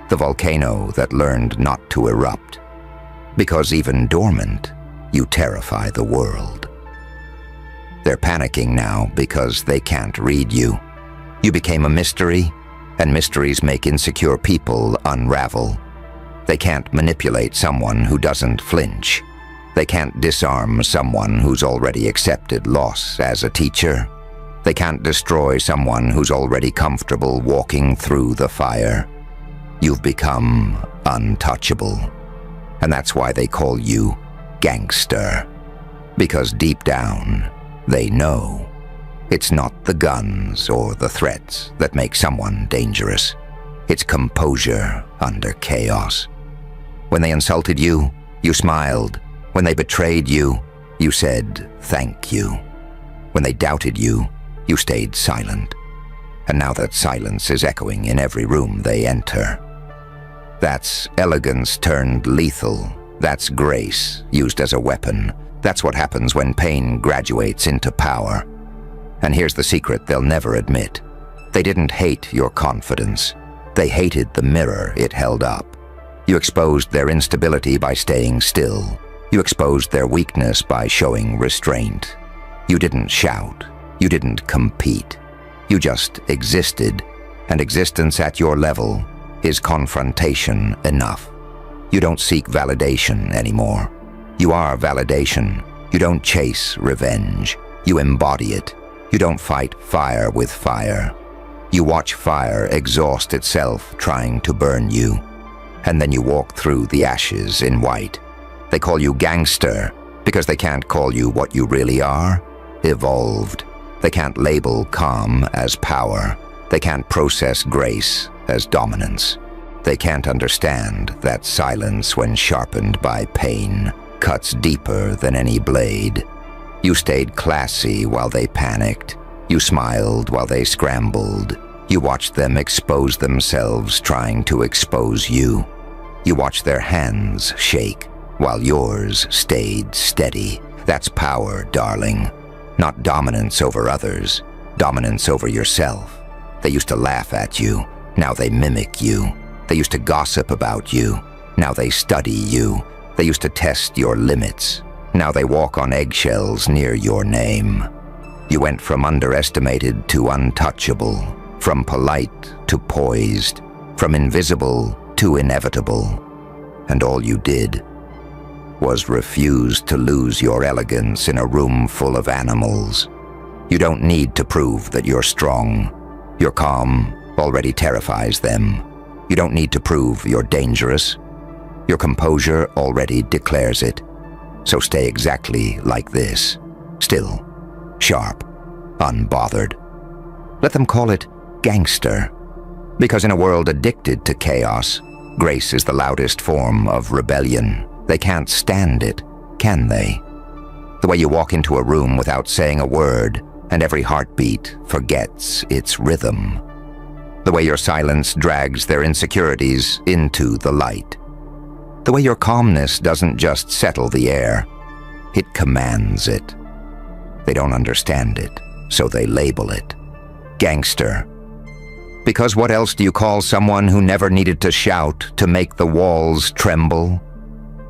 the volcano that learned not to erupt. Because even dormant, you terrify the world. They're panicking now because they can't read you. You became a mystery, and mysteries make insecure people unravel. They can't manipulate someone who doesn't flinch. They can't disarm someone who's already accepted loss as a teacher. They can't destroy someone who's already comfortable walking through the fire. You've become untouchable. And that's why they call you gangster. Because deep down, they know it's not the guns or the threats that make someone dangerous. It's composure under chaos. When they insulted you, you smiled. When they betrayed you, you said thank you. When they doubted you, you stayed silent. And now that silence is echoing in every room they enter. That's elegance turned lethal. That's grace used as a weapon. That's what happens when pain graduates into power. And here's the secret they'll never admit. They didn't hate your confidence. They hated the mirror it held up. You exposed their instability by staying still. You exposed their weakness by showing restraint. You didn't shout. You didn't compete. You just existed, and existence at your level is confrontation enough. You don't seek validation anymore. You are validation. You don't chase revenge. You embody it. You don't fight fire with fire. You watch fire exhaust itself trying to burn you, and then you walk through the ashes in white. They call you gangster because they can't call you what you really are, evolved. They can't label calm as power. They can't process grace as dominance. They can't understand that silence, when sharpened by pain, cuts deeper than any blade. You stayed classy while they panicked. You smiled while they scrambled. You watched them expose themselves trying to expose you. You watched their hands shake while yours stayed steady. That's power, darling. Not dominance over others, dominance over yourself. They used to laugh at you. Now they mimic you. They used to gossip about you. Now they study you. They used to test your limits. Now they walk on eggshells near your name. You went from underestimated to untouchable, from polite to poised, from invisible to inevitable. And all you did was refuse to lose your elegance in a room full of animals. You don't need to prove that you're strong. Your calm already terrifies them. You don't need to prove you're dangerous. Your composure already declares it. So stay exactly like this, still, sharp, unbothered. Let them call it gangster, because in a world addicted to chaos, grace is the loudest form of rebellion. They can't stand it, can they? The way you walk into a room without saying a word, and every heartbeat forgets its rhythm. The way your silence drags their insecurities into the light. The way your calmness doesn't just settle the air, it commands it. They don't understand it, so they label it gangster. Because what else do you call someone who never needed to shout to make the walls tremble?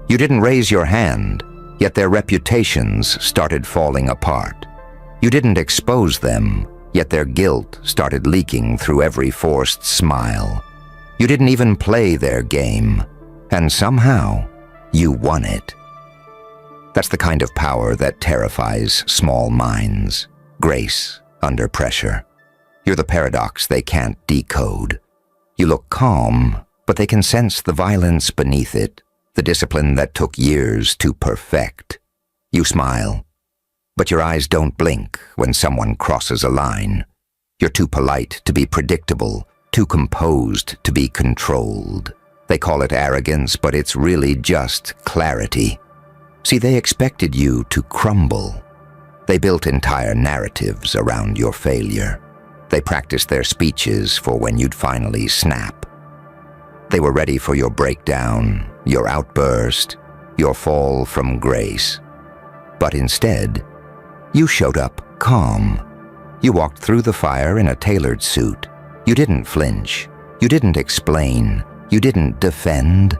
You didn't raise your hand, yet their reputations started falling apart. You didn't expose them, yet their guilt started leaking through every forced smile. You didn't even play their game, and somehow you won it. That's the kind of power that terrifies small minds. Grace under pressure. You're the paradox they can't decode. You look calm, but they can sense the violence beneath it, the discipline that took years to perfect. You smile, but your eyes don't blink when someone crosses a line. You're too polite to be predictable, too composed to be controlled. They call it arrogance, but it's really just clarity. See, they expected you to crumble. They built entire narratives around your failure. They practiced their speeches for when you'd finally snap. They were ready for your breakdown, your outburst, your fall from grace. But instead, you showed up calm. You walked through the fire in a tailored suit. You didn't flinch. You didn't explain. You didn't defend.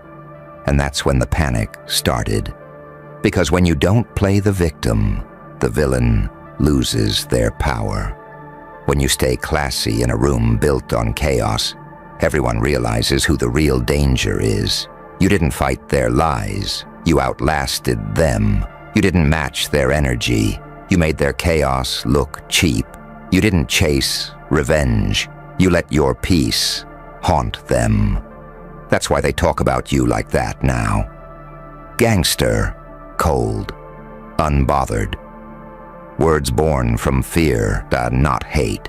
And that's when the panic started. Because when you don't play the victim, the villain loses their power. When you stay classy in a room built on chaos, everyone realizes who the real danger is. You didn't fight their lies. You outlasted them. You didn't match their energy. You made their chaos look cheap. You didn't chase revenge. You let your peace haunt them. That's why they talk about you like that now. Gangster, cold, unbothered. Words born from fear, not hate.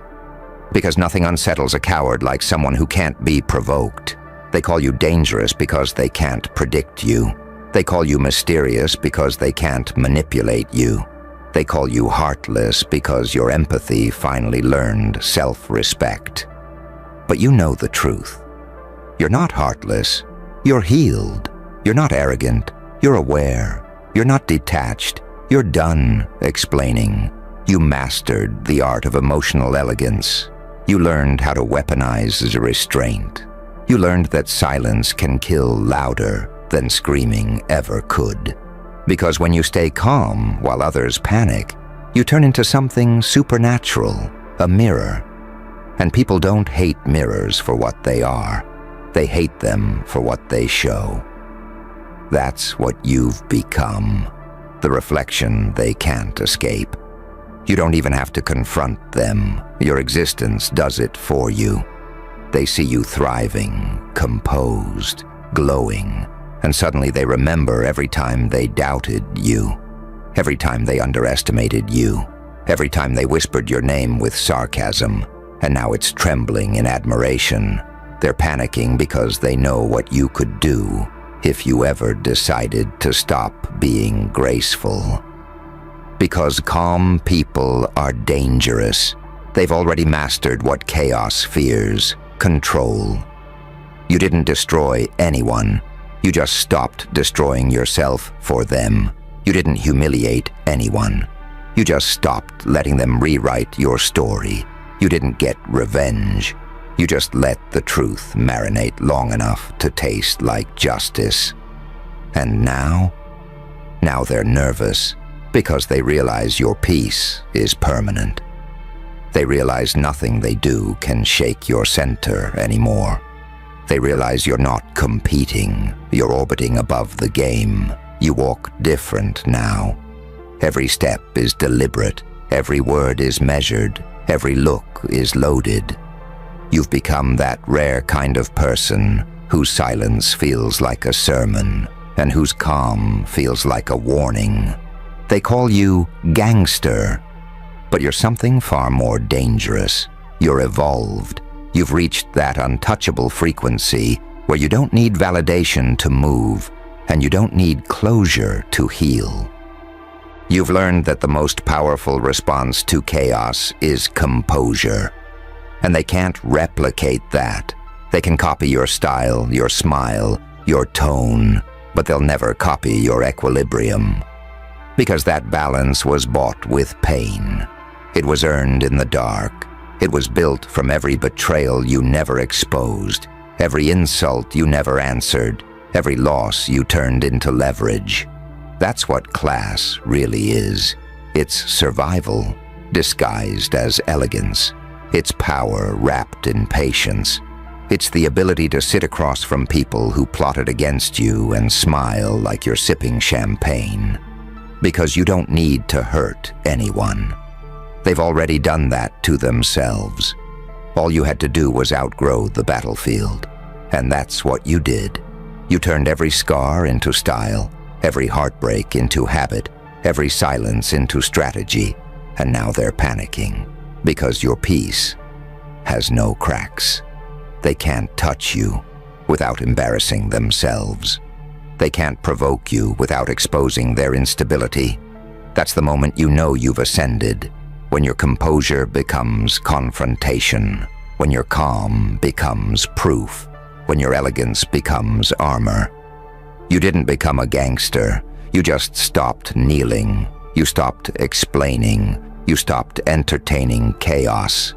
Because nothing unsettles a coward like someone who can't be provoked. They call you dangerous because they can't predict you. They call you mysterious because they can't manipulate you. They call you heartless because your empathy finally learned self-respect. But you know the truth. You're not heartless. You're healed. You're not arrogant. You're aware. You're not detached. You're done explaining. You mastered the art of emotional elegance. You learned how to weaponize restraint. You learned that silence can kill louder than screaming ever could. Because when you stay calm while others panic, you turn into something supernatural, a mirror. And people don't hate mirrors for what they are. They hate them for what they show. That's what you've become. The reflection they can't escape. You don't even have to confront them. Your existence does it for you. They see you thriving, composed, glowing, and suddenly they remember every time they doubted you, every time they underestimated you, every time they whispered your name with sarcasm, and now it's trembling in admiration. They're panicking because they know what you could do if you ever decided to stop being graceful. Because calm people are dangerous. They've already mastered what chaos fears: control. You didn't destroy anyone. You just stopped destroying yourself for them. You didn't humiliate anyone. You just stopped letting them rewrite your story. You didn't get revenge. You just let the truth marinate long enough to taste like justice. And now they're nervous because they realize your peace is permanent. They realize nothing they do can shake your center anymore. They realize you're not competing. You're orbiting above the game. You walk different now. Every step is deliberate. Every word is measured. Every look is loaded. You've become that rare kind of person whose silence feels like a sermon and whose calm feels like a warning. They call you gangster, but you're something far more dangerous. You're evolved. You've reached that untouchable frequency where you don't need validation to move, and you don't need closure to heal. You've learned that the most powerful response to chaos is composure. And they can't replicate that. They can copy your style, your smile, your tone, but they'll never copy your equilibrium. Because that balance was bought with pain. It was earned in the dark. It was built from every betrayal you never exposed, every insult you never answered, every loss you turned into leverage. That's what class really is. It's survival, disguised as elegance. It's power wrapped in patience. It's the ability to sit across from people who plotted against you and smile like you're sipping champagne. Because you don't need to hurt anyone. They've already done that to themselves. All you had to do was outgrow the battlefield. And that's what you did. You turned every scar into style, every heartbreak into habit, every silence into strategy. And now they're panicking. Because your peace has no cracks. They can't touch you without embarrassing themselves. They can't provoke you without exposing their instability. That's the moment you know you've ascended, when your composure becomes confrontation, when your calm becomes proof, when your elegance becomes armor. You didn't become a gangster. You just stopped kneeling. You stopped explaining. You stopped entertaining chaos.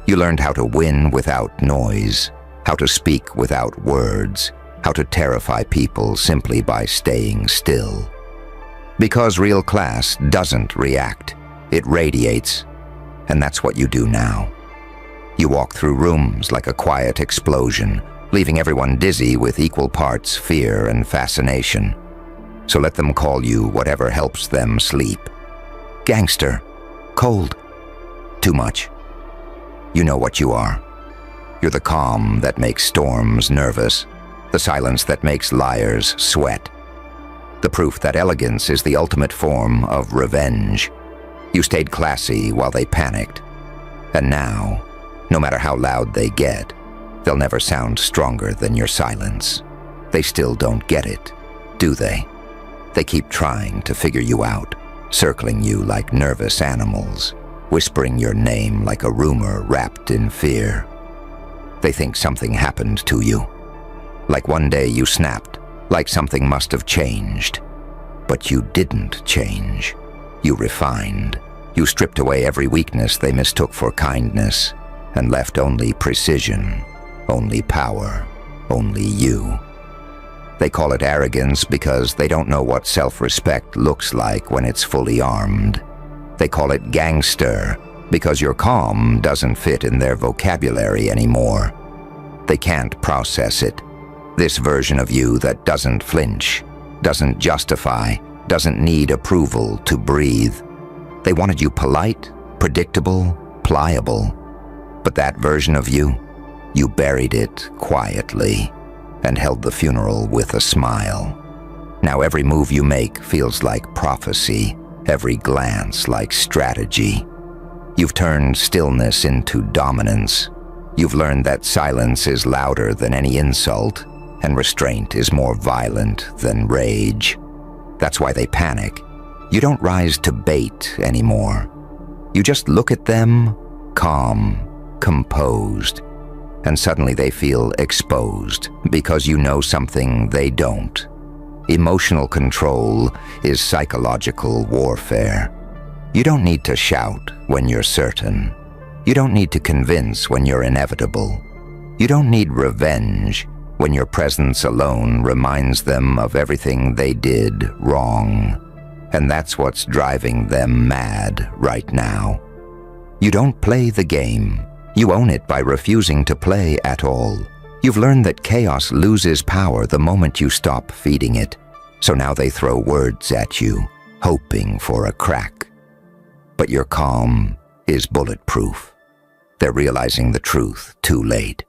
You learned how to win without noise, how to speak without words, how to terrify people simply by staying still. Because real class doesn't react, it radiates, and that's what you do now. You walk through rooms like a quiet explosion, leaving everyone dizzy with equal parts fear and fascination. So let them call you whatever helps them sleep. Gangster, cold, too much. You know what you are. You're the calm that makes storms nervous, the silence that makes liars sweat. The proof that elegance is the ultimate form of revenge. You stayed classy while they panicked. And now, no matter how loud they get, they'll never sound stronger than your silence. They still don't get it, do they? They keep trying to figure you out, circling you like nervous animals, whispering your name like a rumor wrapped in fear. They think something happened to you. Like one day you snapped, like something must have changed. But you didn't change. You refined. You stripped away every weakness they mistook for kindness, and left only precision, only power, only you. They call it arrogance because they don't know what self-respect looks like when it's fully armed. They call it gangster because your calm doesn't fit in their vocabulary anymore. They can't process it. This version of you that doesn't flinch, doesn't justify, doesn't need approval to breathe. They wanted you polite, predictable, pliable. But that version of you, you buried it quietly and held the funeral with a smile. Now every move you make feels like prophecy, every glance like strategy. You've turned stillness into dominance. You've learned that silence is louder than any insult, and restraint is more violent than rage. That's why they panic. You don't rise to bait anymore. You just look at them, calm, composed, and suddenly they feel exposed because you know something they don't. Emotional control is psychological warfare. You don't need to shout when you're certain. You don't need to convince when you're inevitable. You don't need revenge when your presence alone reminds them of everything they did wrong. And that's what's driving them mad right now. You don't play the game. You own it by refusing to play at all. You've learned that chaos loses power the moment you stop feeding it. So now they throw words at you, hoping for a crack. But your calm is bulletproof. They're realizing the truth too late.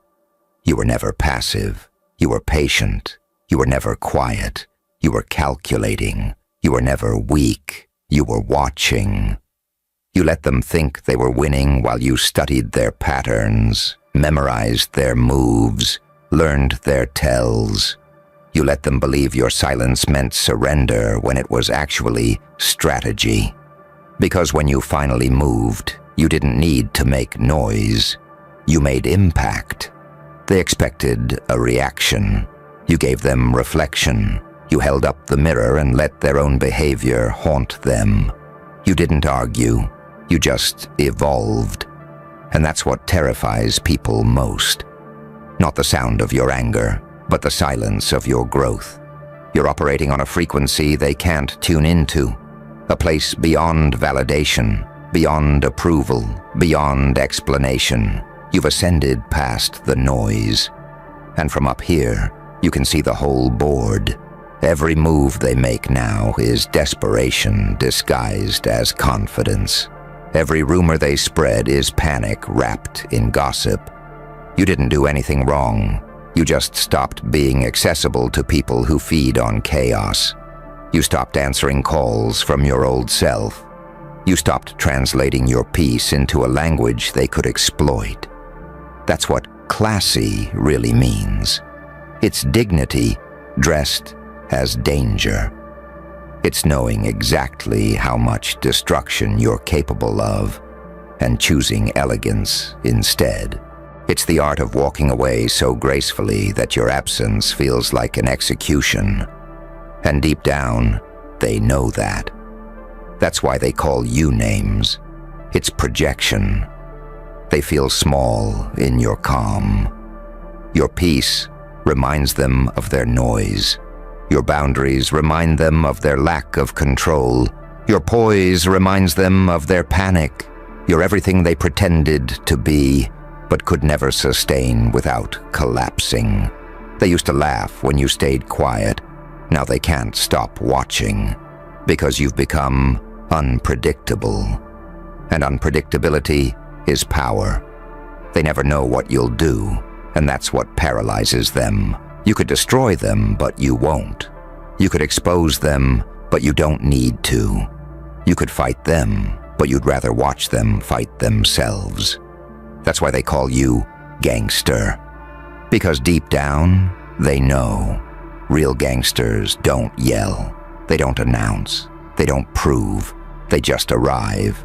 You were never passive. You were patient. You were never quiet. You were calculating. You were never weak. You were watching. You let them think they were winning while you studied their patterns, memorized their moves, learned their tells. You let them believe your silence meant surrender when it was actually strategy. Because when you finally moved, you didn't need to make noise. You made impact. They expected a reaction. You gave them reflection. You held up the mirror and let their own behavior haunt them. You didn't argue. You just evolved. And that's what terrifies people most. Not the sound of your anger, but the silence of your growth. You're operating on a frequency they can't tune into. A place beyond validation, beyond approval, beyond explanation. You've ascended past the noise. And from up here, you can see the whole board. Every move they make now is desperation disguised as confidence. Every rumor they spread is panic wrapped in gossip. You didn't do anything wrong. You just stopped being accessible to people who feed on chaos. You stopped answering calls from your old self. You stopped translating your peace into a language they could exploit. That's what classy really means. It's dignity dressed as danger. It's knowing exactly how much destruction you're capable of and choosing elegance instead. It's the art of walking away so gracefully that your absence feels like an execution. And deep down, they know that. That's why they call you names. it's projection. They feel small in your calm. Your peace reminds them of their noise. Your boundaries remind them of their lack of control. Your poise reminds them of their panic. You're everything they pretended to be, but could never sustain without collapsing. They used to laugh when you stayed quiet. Now they can't stop watching, because you've become unpredictable. And unpredictability is power. They never know what you'll do, and that's what paralyzes them. You could destroy them, but you won't. You could expose them, but you don't need to. You could fight them, but you'd rather watch them fight themselves. That's why they call you gangster. Because deep down, they know. Real gangsters don't yell. They don't announce. They don't prove. They just arrive.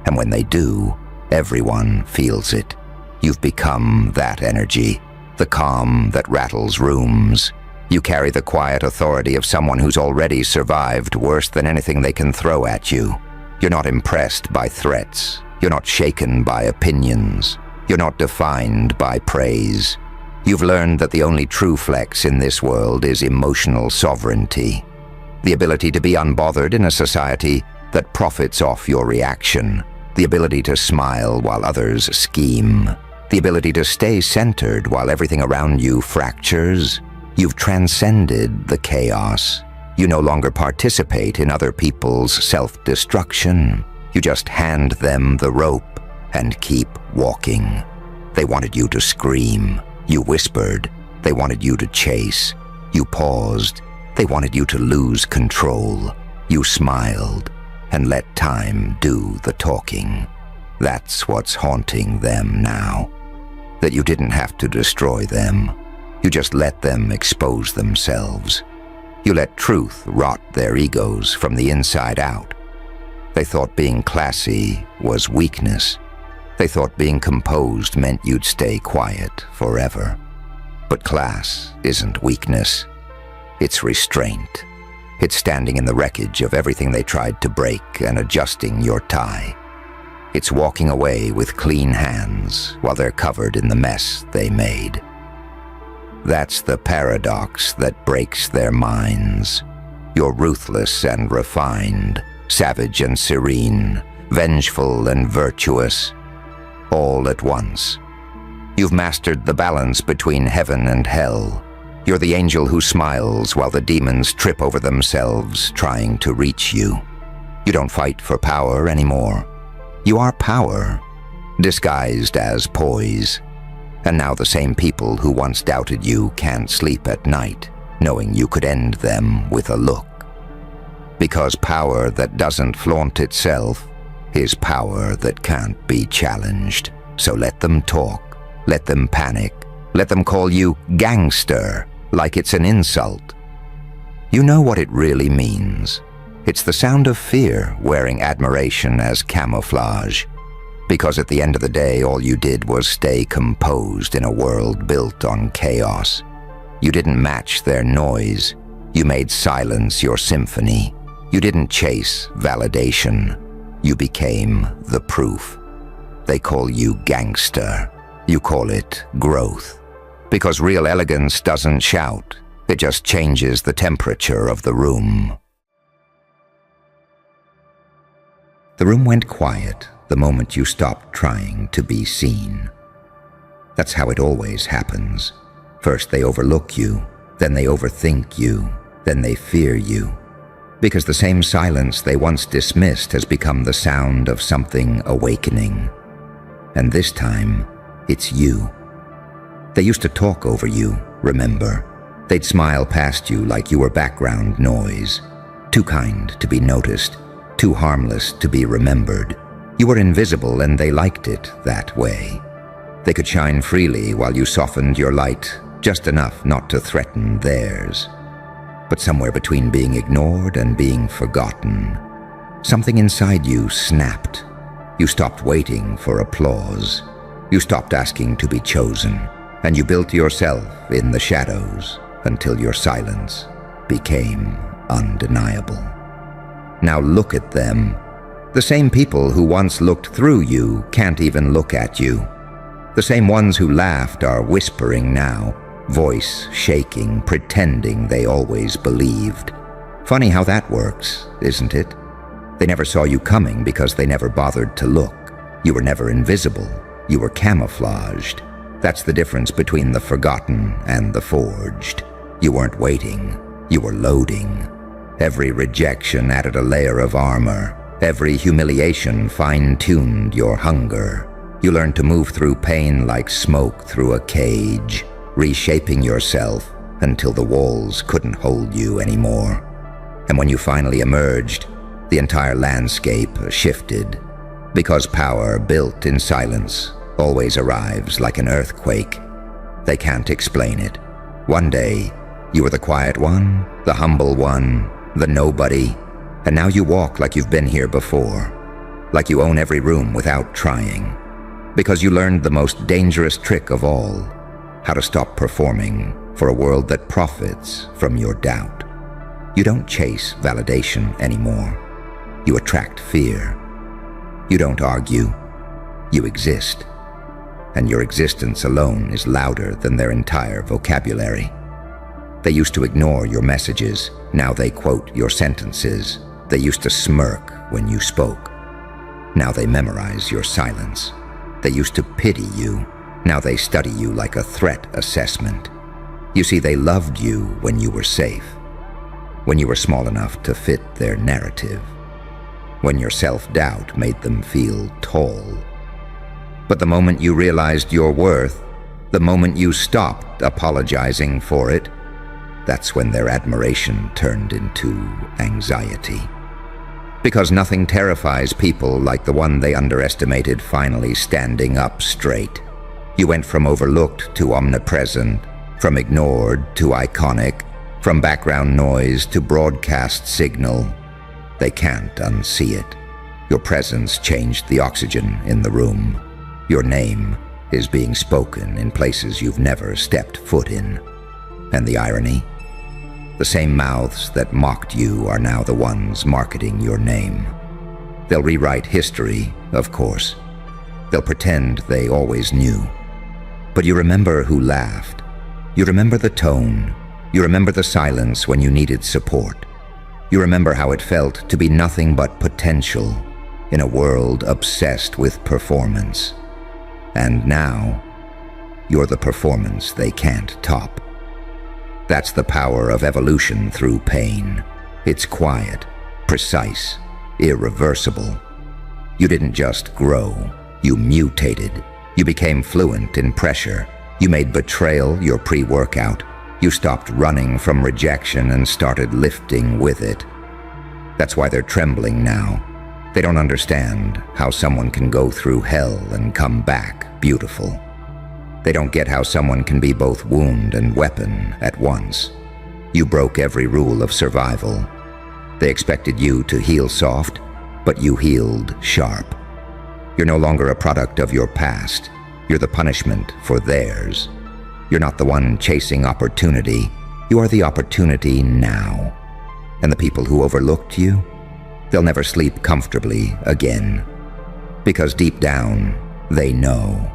And when they do, everyone feels it. You've become that energy, the calm that rattles rooms. You carry the quiet authority of someone who's already survived worse than anything they can throw at you. You're not impressed by threats. You're not shaken by opinions. You're not defined by praise. You've learned that the only true flex in this world is emotional sovereignty. The ability to be unbothered in a society that profits off your reaction. The ability to smile while others scheme. The ability to stay centered while everything around you fractures. You've transcended the chaos. You no longer participate in other people's self-destruction. You just hand them the rope and keep walking. They wanted you to scream. You whispered. They wanted you to chase. You paused. They wanted you to lose control. You smiled and let time do the talking. That's what's haunting them now. That you didn't have to destroy them. You just let them expose themselves. You let truth rot their egos from the inside out. They thought being classy was weakness. They thought being composed meant you'd stay quiet forever. But class isn't weakness. It's restraint. It's standing in the wreckage of everything they tried to break and adjusting your tie. It's walking away with clean hands while they're covered in the mess they made. That's the paradox that breaks their minds. You're ruthless and refined, savage and serene, vengeful and virtuous, all at once. You've mastered the balance between heaven and hell. You're the angel who smiles while the demons trip over themselves trying to reach you. You don't fight for power anymore. You are power, disguised as poise. And now the same people who once doubted you can't sleep at night, knowing you could end them with a look. Because power that doesn't flaunt itself is power that can't be challenged. So let them talk, let them panic, let them call you gangster like it's an insult. You know what it really means. It's the sound of fear wearing admiration as camouflage. Because at the end of the day, all you did was stay composed in a world built on chaos. You didn't match their noise. You made silence your symphony. You didn't chase validation. You became the proof. They call you gangster. You call it growth. Because real elegance doesn't shout. It just changes the temperature of the room. The room went quiet the moment you stopped trying to be seen. That's how it always happens. First they overlook you, then they overthink you, then they fear you. Because the same silence they once dismissed has become the sound of something awakening. And this time, it's you. They used to talk over you, remember? They'd smile past you like you were background noise. Too kind to be noticed, too harmless to be remembered. You were invisible and they liked it that way. They could shine freely while you softened your light, just enough not to threaten theirs. But somewhere between being ignored and being forgotten, something inside you snapped. You stopped waiting for applause. You stopped asking to be chosen, and you built yourself in the shadows until your silence became undeniable. Now look at them. The same people who once looked through you can't even look at you. The same ones who laughed are whispering now, voice shaking, pretending they always believed. Funny how that works, isn't it? They never saw you coming because they never bothered to look. You were never invisible. You were camouflaged. That's the difference between the forgotten and the forged. You weren't waiting. You were loading. Every rejection added a layer of armor. Every humiliation fine-tuned your hunger. You learned to move through pain like smoke through a cage, reshaping yourself until the walls couldn't hold you anymore. And when you finally emerged, the entire landscape shifted. Because power built in silence always arrives like an earthquake. They can't explain it. One day, you were the quiet one, the humble one, the nobody, and now you walk like you've been here before, like you own every room without trying. Because you learned the most dangerous trick of all, how to stop performing for a world that profits from your doubt. You don't chase validation anymore. You attract fear. You don't argue. You exist. And your existence alone is louder than their entire vocabulary. They used to ignore your messages. Now they quote your sentences. They used to smirk when you spoke. Now they memorize your silence. They used to pity you. Now they study you like a threat assessment. You see, they loved you when you were safe, when you were small enough to fit their narrative, when your self-doubt made them feel tall. But the moment you realized your worth, the moment you stopped apologizing for it, that's when their admiration turned into anxiety. Because nothing terrifies people like the one they underestimated finally standing up straight. You went from overlooked to omnipresent, from ignored to iconic, from background noise to broadcast signal. They can't unsee it. Your presence changed the oxygen in the room. Your name is being spoken in places you've never stepped foot in. And the irony? The same mouths that mocked you are now the ones marketing your name. They'll rewrite history, of course. They'll pretend they always knew. But you remember who laughed. You remember the tone. You remember the silence when you needed support. You remember how it felt to be nothing but potential in a world obsessed with performance. And now, you're the performance they can't top. That's the power of evolution through pain. It's quiet, precise, irreversible. You didn't just grow, you mutated. You became fluent in pressure. You made betrayal your pre-workout. You stopped running from rejection and started lifting with it. That's why they're trembling now. They don't understand how someone can go through hell and come back beautiful. They don't get how someone can be both wound and weapon at once. You broke every rule of survival. They expected you to heal soft, but you healed sharp. You're no longer a product of your past. You're the punishment for theirs. You're not the one chasing opportunity. You are the opportunity now. And the people who overlooked you, they'll never sleep comfortably again. Because deep down, they know.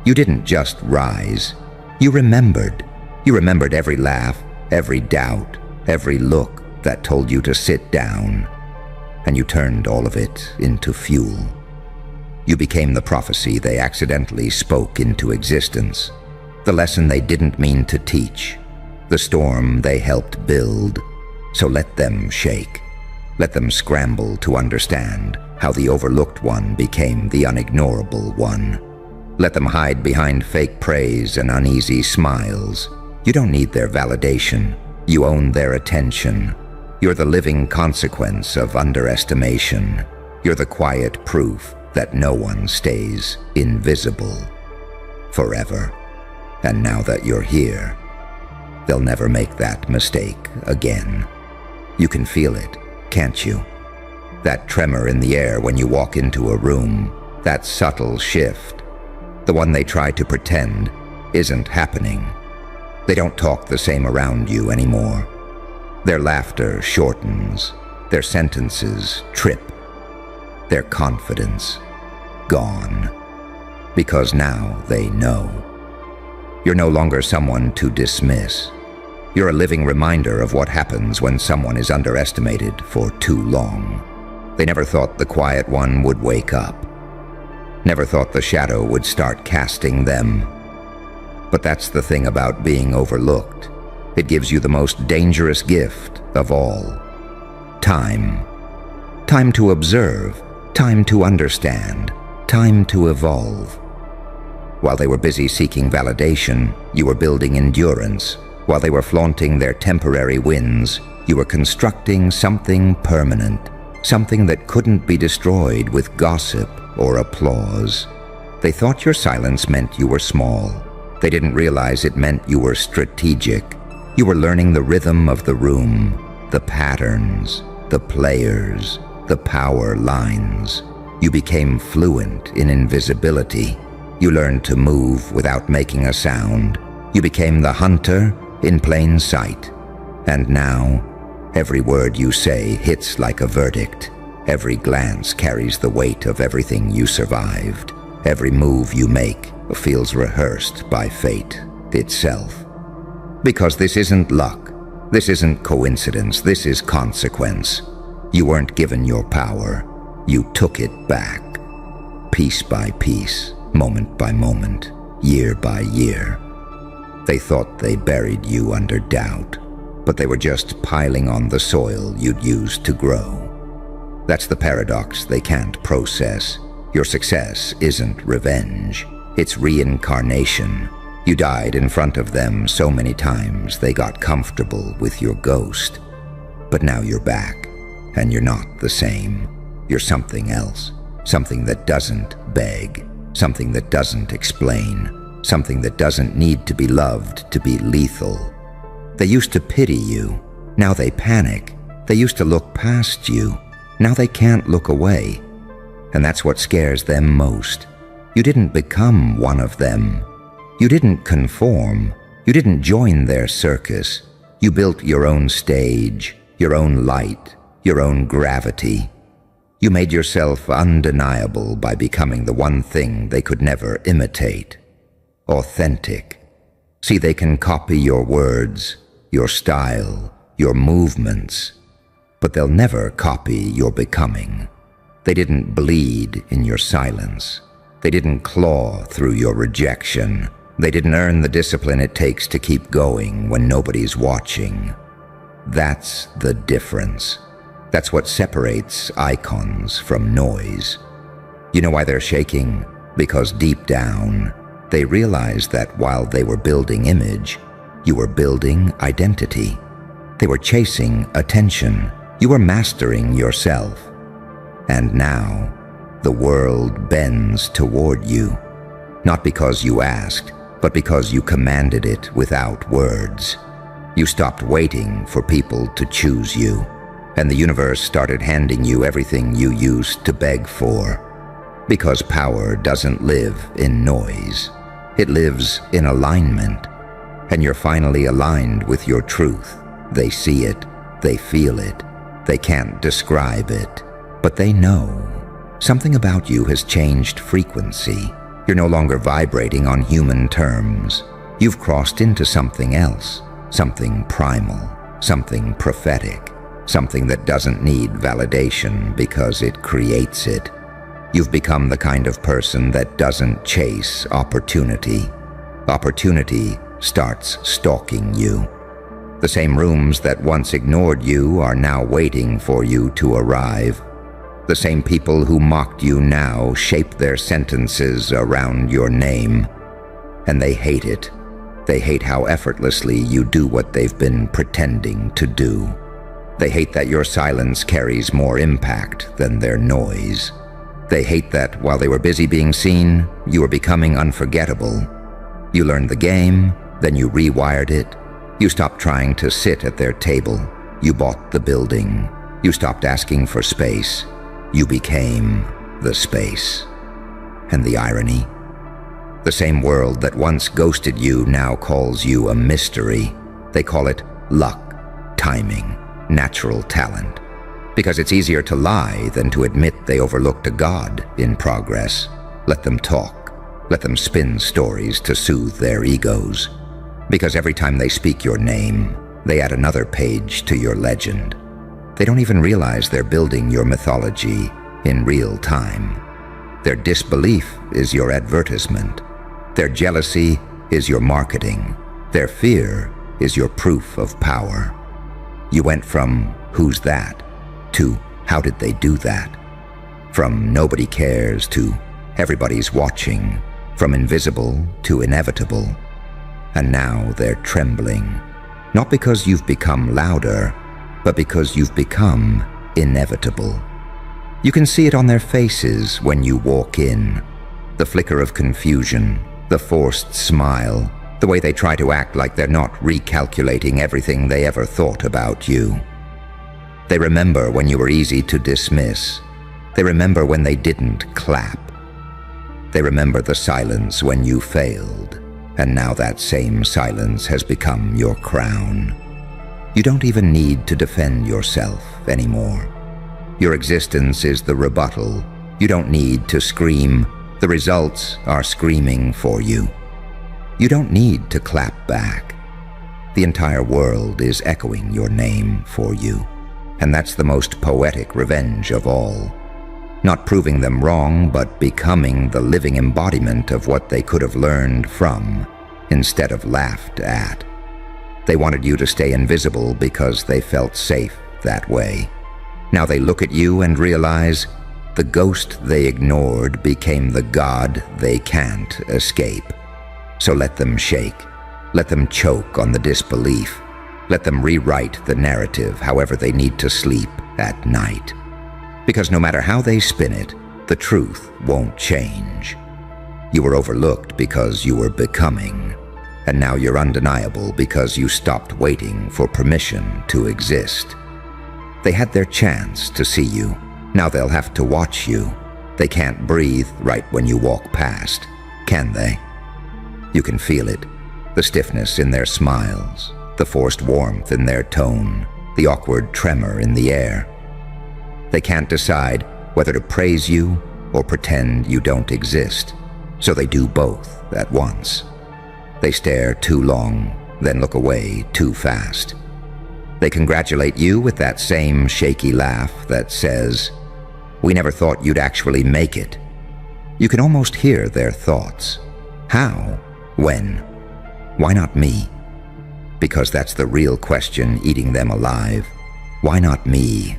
You didn't just rise. You remembered. You remembered every laugh, every doubt, every look that told you to sit down. And you turned all of it into fuel. You became the prophecy they accidentally spoke into existence. The lesson they didn't mean to teach. The storm they helped build. So let them shake. Let them scramble to understand how the overlooked one became the unignorable one. Let them hide behind fake praise and uneasy smiles. You don't need their validation. You own their attention. You're the living consequence of underestimation. You're the quiet proof that no one stays invisible forever. And now that you're here, they'll never make that mistake again. You can feel it, can't you? That tremor in the air when you walk into a room, that subtle shift. The one they try to pretend isn't happening. They don't talk the same around you anymore. Their laughter shortens. Their sentences trip. their confidence, gone. Because now they know. You're no longer someone to dismiss. You're a living reminder of what happens when someone is underestimated for too long. They never thought the quiet one would wake up. Never thought the shadow would start casting them. But that's the thing about being overlooked. It gives you the most dangerous gift of all. Time. Time to observe. Time to understand. Time to evolve. While they were busy seeking validation, you were building endurance. While they were flaunting their temporary wins, you were constructing something permanent, something that couldn't be destroyed with gossip or applause. They thought your silence meant you were small. They didn't realize it meant you were strategic. You were learning the rhythm of the room, the patterns, the players, the power lines. You became fluent in invisibility. You learned to move without making a sound. You became the hunter in plain sight. And now, every word you say hits like a verdict. Every glance carries the weight of everything you survived. Every move you make feels rehearsed by fate itself. Because this isn't luck. This isn't coincidence. This is consequence. You weren't given your power. You took it back. Piece by piece, moment by moment, year by year. They thought they buried you under doubt, but they were just piling on the soil you'd used to grow. That's the paradox they can't process. Your success isn't revenge. It's reincarnation. You died in front of them so many times they got comfortable with your ghost. But now you're back, and you're not the same. You're something else. Something that doesn't beg. Something that doesn't explain. Something that doesn't need to be loved to be lethal. They used to pity you. Now they panic. They used to look past you. Now they can't look away. And that's what scares them most. You didn't become one of them. You didn't conform. You didn't join their circus. You built your own stage, your own light, your own gravity. You made yourself undeniable by becoming the one thing they could never imitate. Authentic. See, they can copy your words, your style, your movements, but they'll never copy your becoming. They didn't bleed in your silence. They didn't claw through your rejection. They didn't earn the discipline it takes to keep going when nobody's watching. That's the difference. That's what separates icons from noise. You know why they're shaking? Because deep down, they realized that while they were building image, you were building identity. They were chasing attention. You were mastering yourself. And now, the world bends toward you, not because you asked, but because you commanded it without words. You stopped waiting for people to choose you, and the universe started handing you everything you used to beg for. Because power doesn't live in noise. It lives in alignment. And you're finally aligned with your truth. They see it, they feel it, they can't describe it, but they know. Something about you has changed frequency. You're no longer vibrating on human terms. You've crossed into something else, something primal, something prophetic, something that doesn't need validation because it creates it. You've become the kind of person that doesn't chase opportunity. Opportunity starts stalking you. The same rooms that once ignored you are now waiting for you to arrive. The same people who mocked you now shape their sentences around your name. And they hate it. They hate how effortlessly you do what they've been pretending to do. They hate that your silence carries more impact than their noise. They hate that while they were busy being seen, you were becoming unforgettable. You learned the game, then you rewired it. You stopped trying to sit at their table. You bought the building. You stopped asking for space. You became the space. And the irony? The same world that once ghosted you now calls you a mystery. They call it luck, timing, natural talent. Because it's easier to lie than to admit they overlooked a God in progress. Let them talk. Let them spin stories to soothe their egos. Because every time they speak your name, they add another page to your legend. They don't even realize they're building your mythology in real time. Their disbelief is your advertisement. Their jealousy is your marketing. Their fear is your proof of power. You went from "who's that?" to "how did they do that?" From "nobody cares" to "everybody's watching." From invisible to inevitable. And now they're trembling. Not because you've become louder, but because you've become inevitable. You can see it on their faces when you walk in. The flicker of confusion, the forced smile, the way they try to act like they're not recalculating everything they ever thought about you. They remember when you were easy to dismiss. They remember when they didn't clap. They remember the silence when you failed, and now that same silence has become your crown. You don't even need to defend yourself anymore. Your existence is the rebuttal. You don't need to scream. The results are screaming for you. You don't need to clap back. The entire world is echoing your name for you. And that's the most poetic revenge of all. Not proving them wrong, but becoming the living embodiment of what they could have learned from, instead of laughed at. They wanted you to stay invisible because they felt safe that way. Now they look at you and realize the ghost they ignored became the God they can't escape. So let them shake. Let them choke on the disbelief. Let them rewrite the narrative however they need to sleep at night. Because no matter how they spin it, the truth won't change. You were overlooked because you were becoming, and now you're undeniable because you stopped waiting for permission to exist. They had their chance to see you. Now they'll have to watch you. They can't breathe right when you walk past, can they? You can feel it, the stiffness in their smiles, the forced warmth in their tone, the awkward tremor in the air. They can't decide whether to praise you or pretend you don't exist, so they do both at once. They stare too long, then look away too fast. They congratulate you with that same shaky laugh that says, "We never thought you'd actually make it." You can almost hear their thoughts. How? When? Why not me? Because that's the real question eating them alive. Why not me?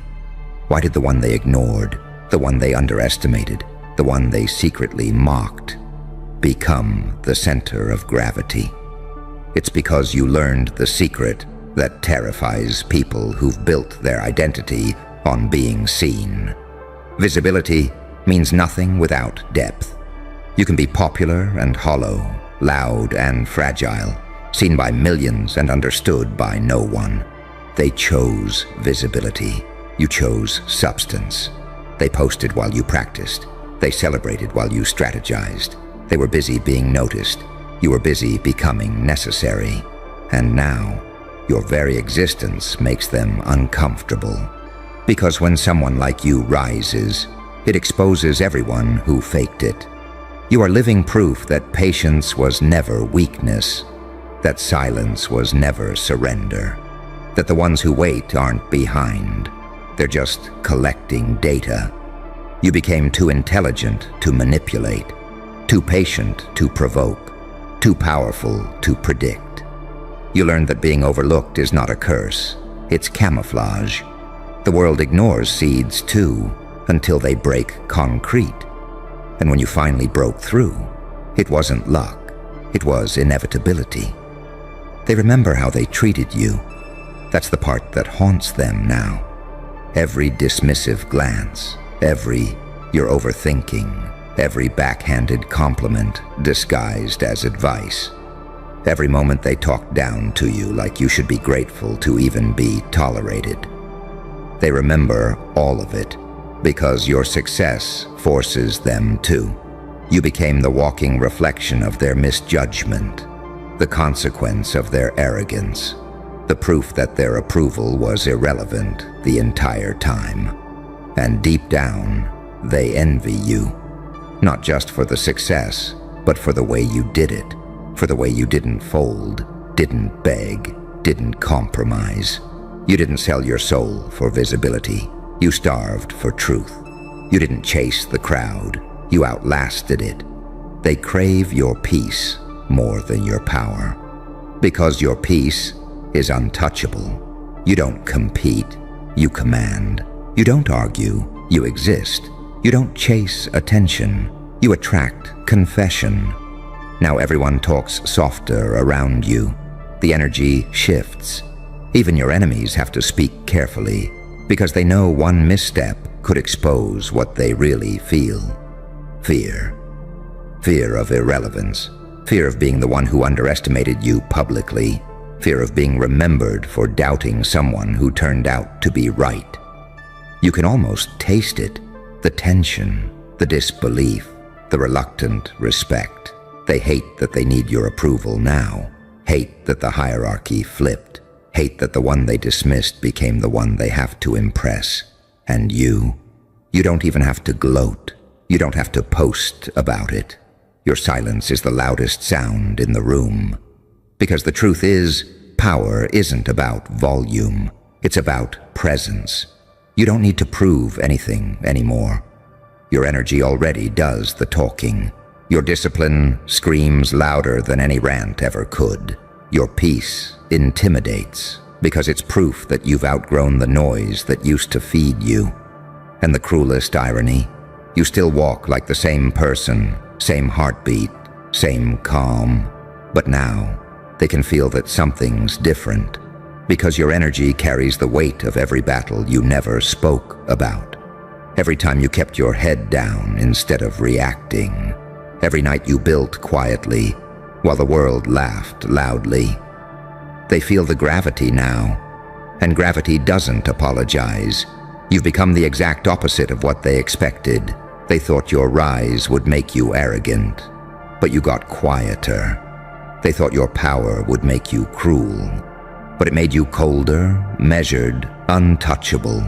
Why did the one they ignored, the one they underestimated, the one they secretly mocked, become the center of gravity? It's because you learned the secret that terrifies people who've built their identity on being seen. Visibility means nothing without depth. You can be popular and hollow, loud and fragile, seen by millions and understood by no one. They chose visibility. You chose substance. They posted while you practiced. They celebrated while you strategized. They were busy being noticed. You were busy becoming necessary. And now, your very existence makes them uncomfortable. Because when someone like you rises, it exposes everyone who faked it. You are living proof that patience was never weakness, that silence was never surrender, that the ones who wait aren't behind. They're just collecting data. You became too intelligent to manipulate, too patient to provoke, too powerful to predict. You learned that being overlooked is not a curse, it's camouflage. The world ignores seeds too, until they break concrete. And when you finally broke through, it wasn't luck, it was inevitability. They remember how they treated you. That's the part that haunts them now. Every dismissive glance, every "you're overthinking," every backhanded compliment disguised as advice. Every moment they talk down to you like you should be grateful to even be tolerated. They remember all of it because your success forces them to. You became the walking reflection of their misjudgment, the consequence of their arrogance, the proof that their approval was irrelevant the entire time. And deep down, they envy you, not just for the success, but for the way you did it, for the way you didn't fold, didn't beg, didn't compromise. You didn't sell your soul for visibility. You starved for truth. You didn't chase the crowd. You outlasted it. They crave your peace more than your power. Because your peace is untouchable. You don't compete. You command. You don't argue. You exist. You don't chase attention. You attract confession. Now everyone talks softer around you. The energy shifts. Even your enemies have to speak carefully, because they know one misstep could expose what they really feel. Fear. Fear of irrelevance. Fear of being the one who underestimated you publicly. Fear of being remembered for doubting someone who turned out to be right. You can almost taste it. The tension, the disbelief, the reluctant respect. They hate that they need your approval now. Hate that the hierarchy flipped. Hate that the one they dismissed became the one they have to impress. And you don't even have to gloat. You don't have to post about it. Your silence is the loudest sound in the room. Because the truth is, power isn't about volume. It's about presence. You don't need to prove anything anymore. Your energy already does the talking. Your discipline screams louder than any rant ever could. Your peace intimidates because it's proof that you've outgrown the noise that used to feed you. And the cruelest irony, you still walk like the same person, same heartbeat, same calm. But now, they can feel that something's different because your energy carries the weight of every battle you never spoke about. Every time you kept your head down instead of reacting. Every night you built quietly while the world laughed loudly. They feel the gravity now, and gravity doesn't apologize. You've become the exact opposite of what they expected. They thought your rise would make you arrogant, but you got quieter. They thought your power would make you cruel, but it made you colder, measured, untouchable.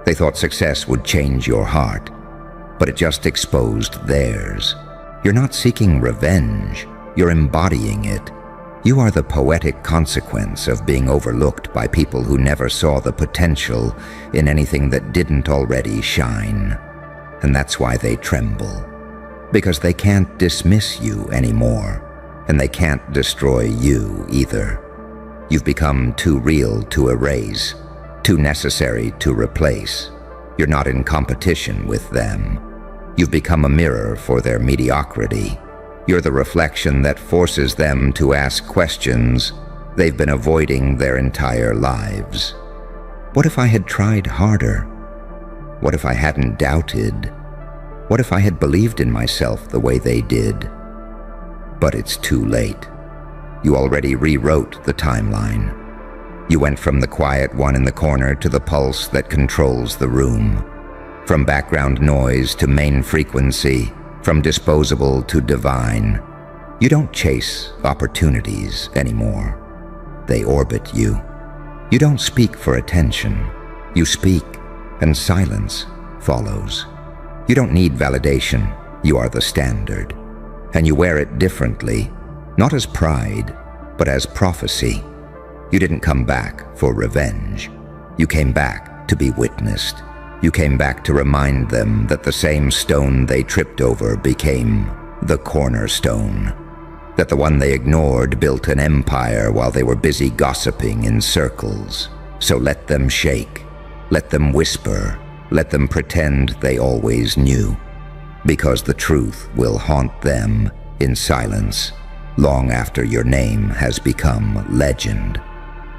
They thought success would change your heart, but it just exposed theirs. You're not seeking revenge, you're embodying it. You are the poetic consequence of being overlooked by people who never saw the potential in anything that didn't already shine. And that's why they tremble. Because they can't dismiss you anymore, and they can't destroy you either. You've become too real to erase, too necessary to replace. You're not in competition with them. You've become a mirror for their mediocrity. You're the reflection that forces them to ask questions they've been avoiding their entire lives. What if I had tried harder? What if I hadn't doubted? What if I had believed in myself the way they did? But it's too late. You already rewrote the timeline. You went from the quiet one in the corner to the pulse that controls the room. From background noise to main frequency, from disposable to divine. You don't chase opportunities anymore. They orbit you. You don't speak for attention. You speak, and silence follows. You don't need validation. You are the standard. And you wear it differently, not as pride, but as prophecy. You didn't come back for revenge. You came back to be witnessed. You came back to remind them that the same stone they tripped over became the cornerstone. That the one they ignored built an empire while they were busy gossiping in circles. So let them shake. Let them whisper. Let them pretend they always knew. Because the truth will haunt them in silence long after your name has become legend.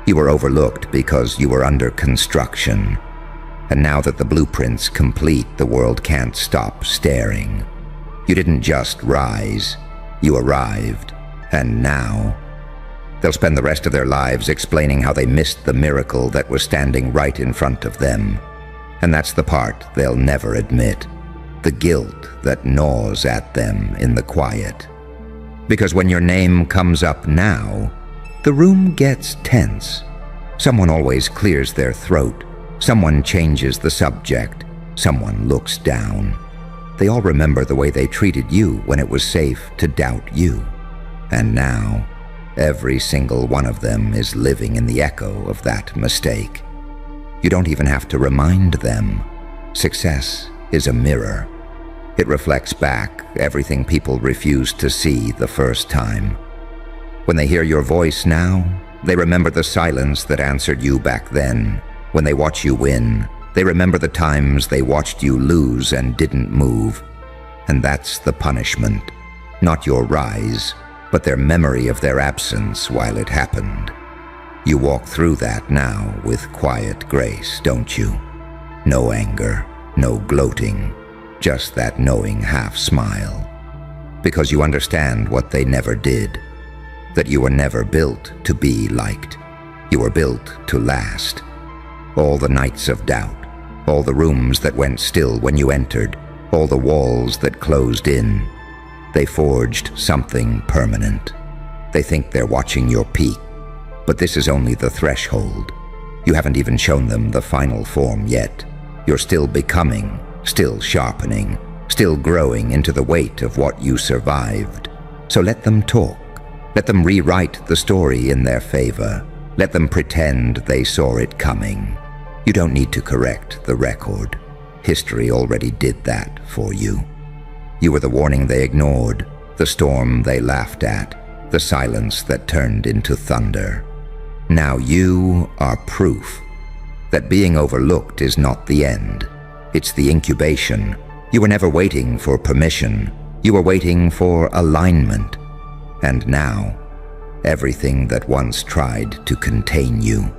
You were overlooked because you were under construction. And now that the blueprint's complete, the world can't stop staring. You didn't just rise, you arrived. And now, they'll spend the rest of their lives explaining how they missed the miracle that was standing right in front of them. And that's the part they'll never admit. The guilt that gnaws at them in the quiet. Because when your name comes up now, The room gets tense. Someone always clears their throat. Someone changes the subject. Someone looks down. They all remember the way they treated you when it was safe to doubt you. And now, every single one of them is living in the echo of that mistake. You don't even have to remind them. Success is a mirror. It reflects back everything people refused to see the first time. When they hear your voice now, they remember the silence that answered you back then. When they watch you win, they remember the times they watched you lose and didn't move. And that's the punishment, not your rise, but their memory of their absence while it happened. You walk through that now with quiet grace, don't you? No anger, no gloating, just that knowing half smile. Because you understand what they never did, that you were never built to be liked. You were built to last. All the nights of doubt, all the rooms that went still when you entered, all the walls that closed in, they forged something permanent. They think they're watching your peak, but this is only the threshold. You haven't even shown them the final form yet. You're still becoming, still sharpening, still growing into the weight of what you survived. So let them talk. Let them rewrite the story in their favor. Let them pretend they saw it coming. You don't need to correct the record. History already did that for you. You were the warning they ignored, the storm they laughed at, the silence that turned into thunder. Now you are proof that being overlooked is not the end. It's the incubation. You were never waiting for permission. You were waiting for alignment. And now, everything that once tried to contain you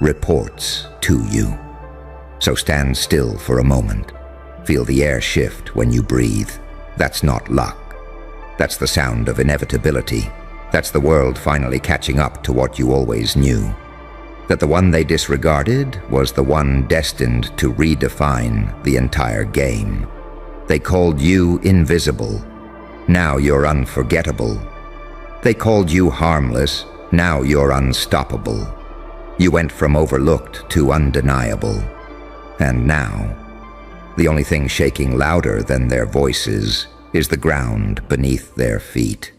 reports to you. So stand still for a moment. Feel the air shift when you breathe. That's not luck. That's the sound of inevitability. That's the world finally catching up to what you always knew. That the one they disregarded was the one destined to redefine the entire game. They called you invisible. Now you're unforgettable. They called you harmless. Now you're unstoppable. You went from overlooked to undeniable. And now, the only thing shaking louder than their voices is the ground beneath their feet.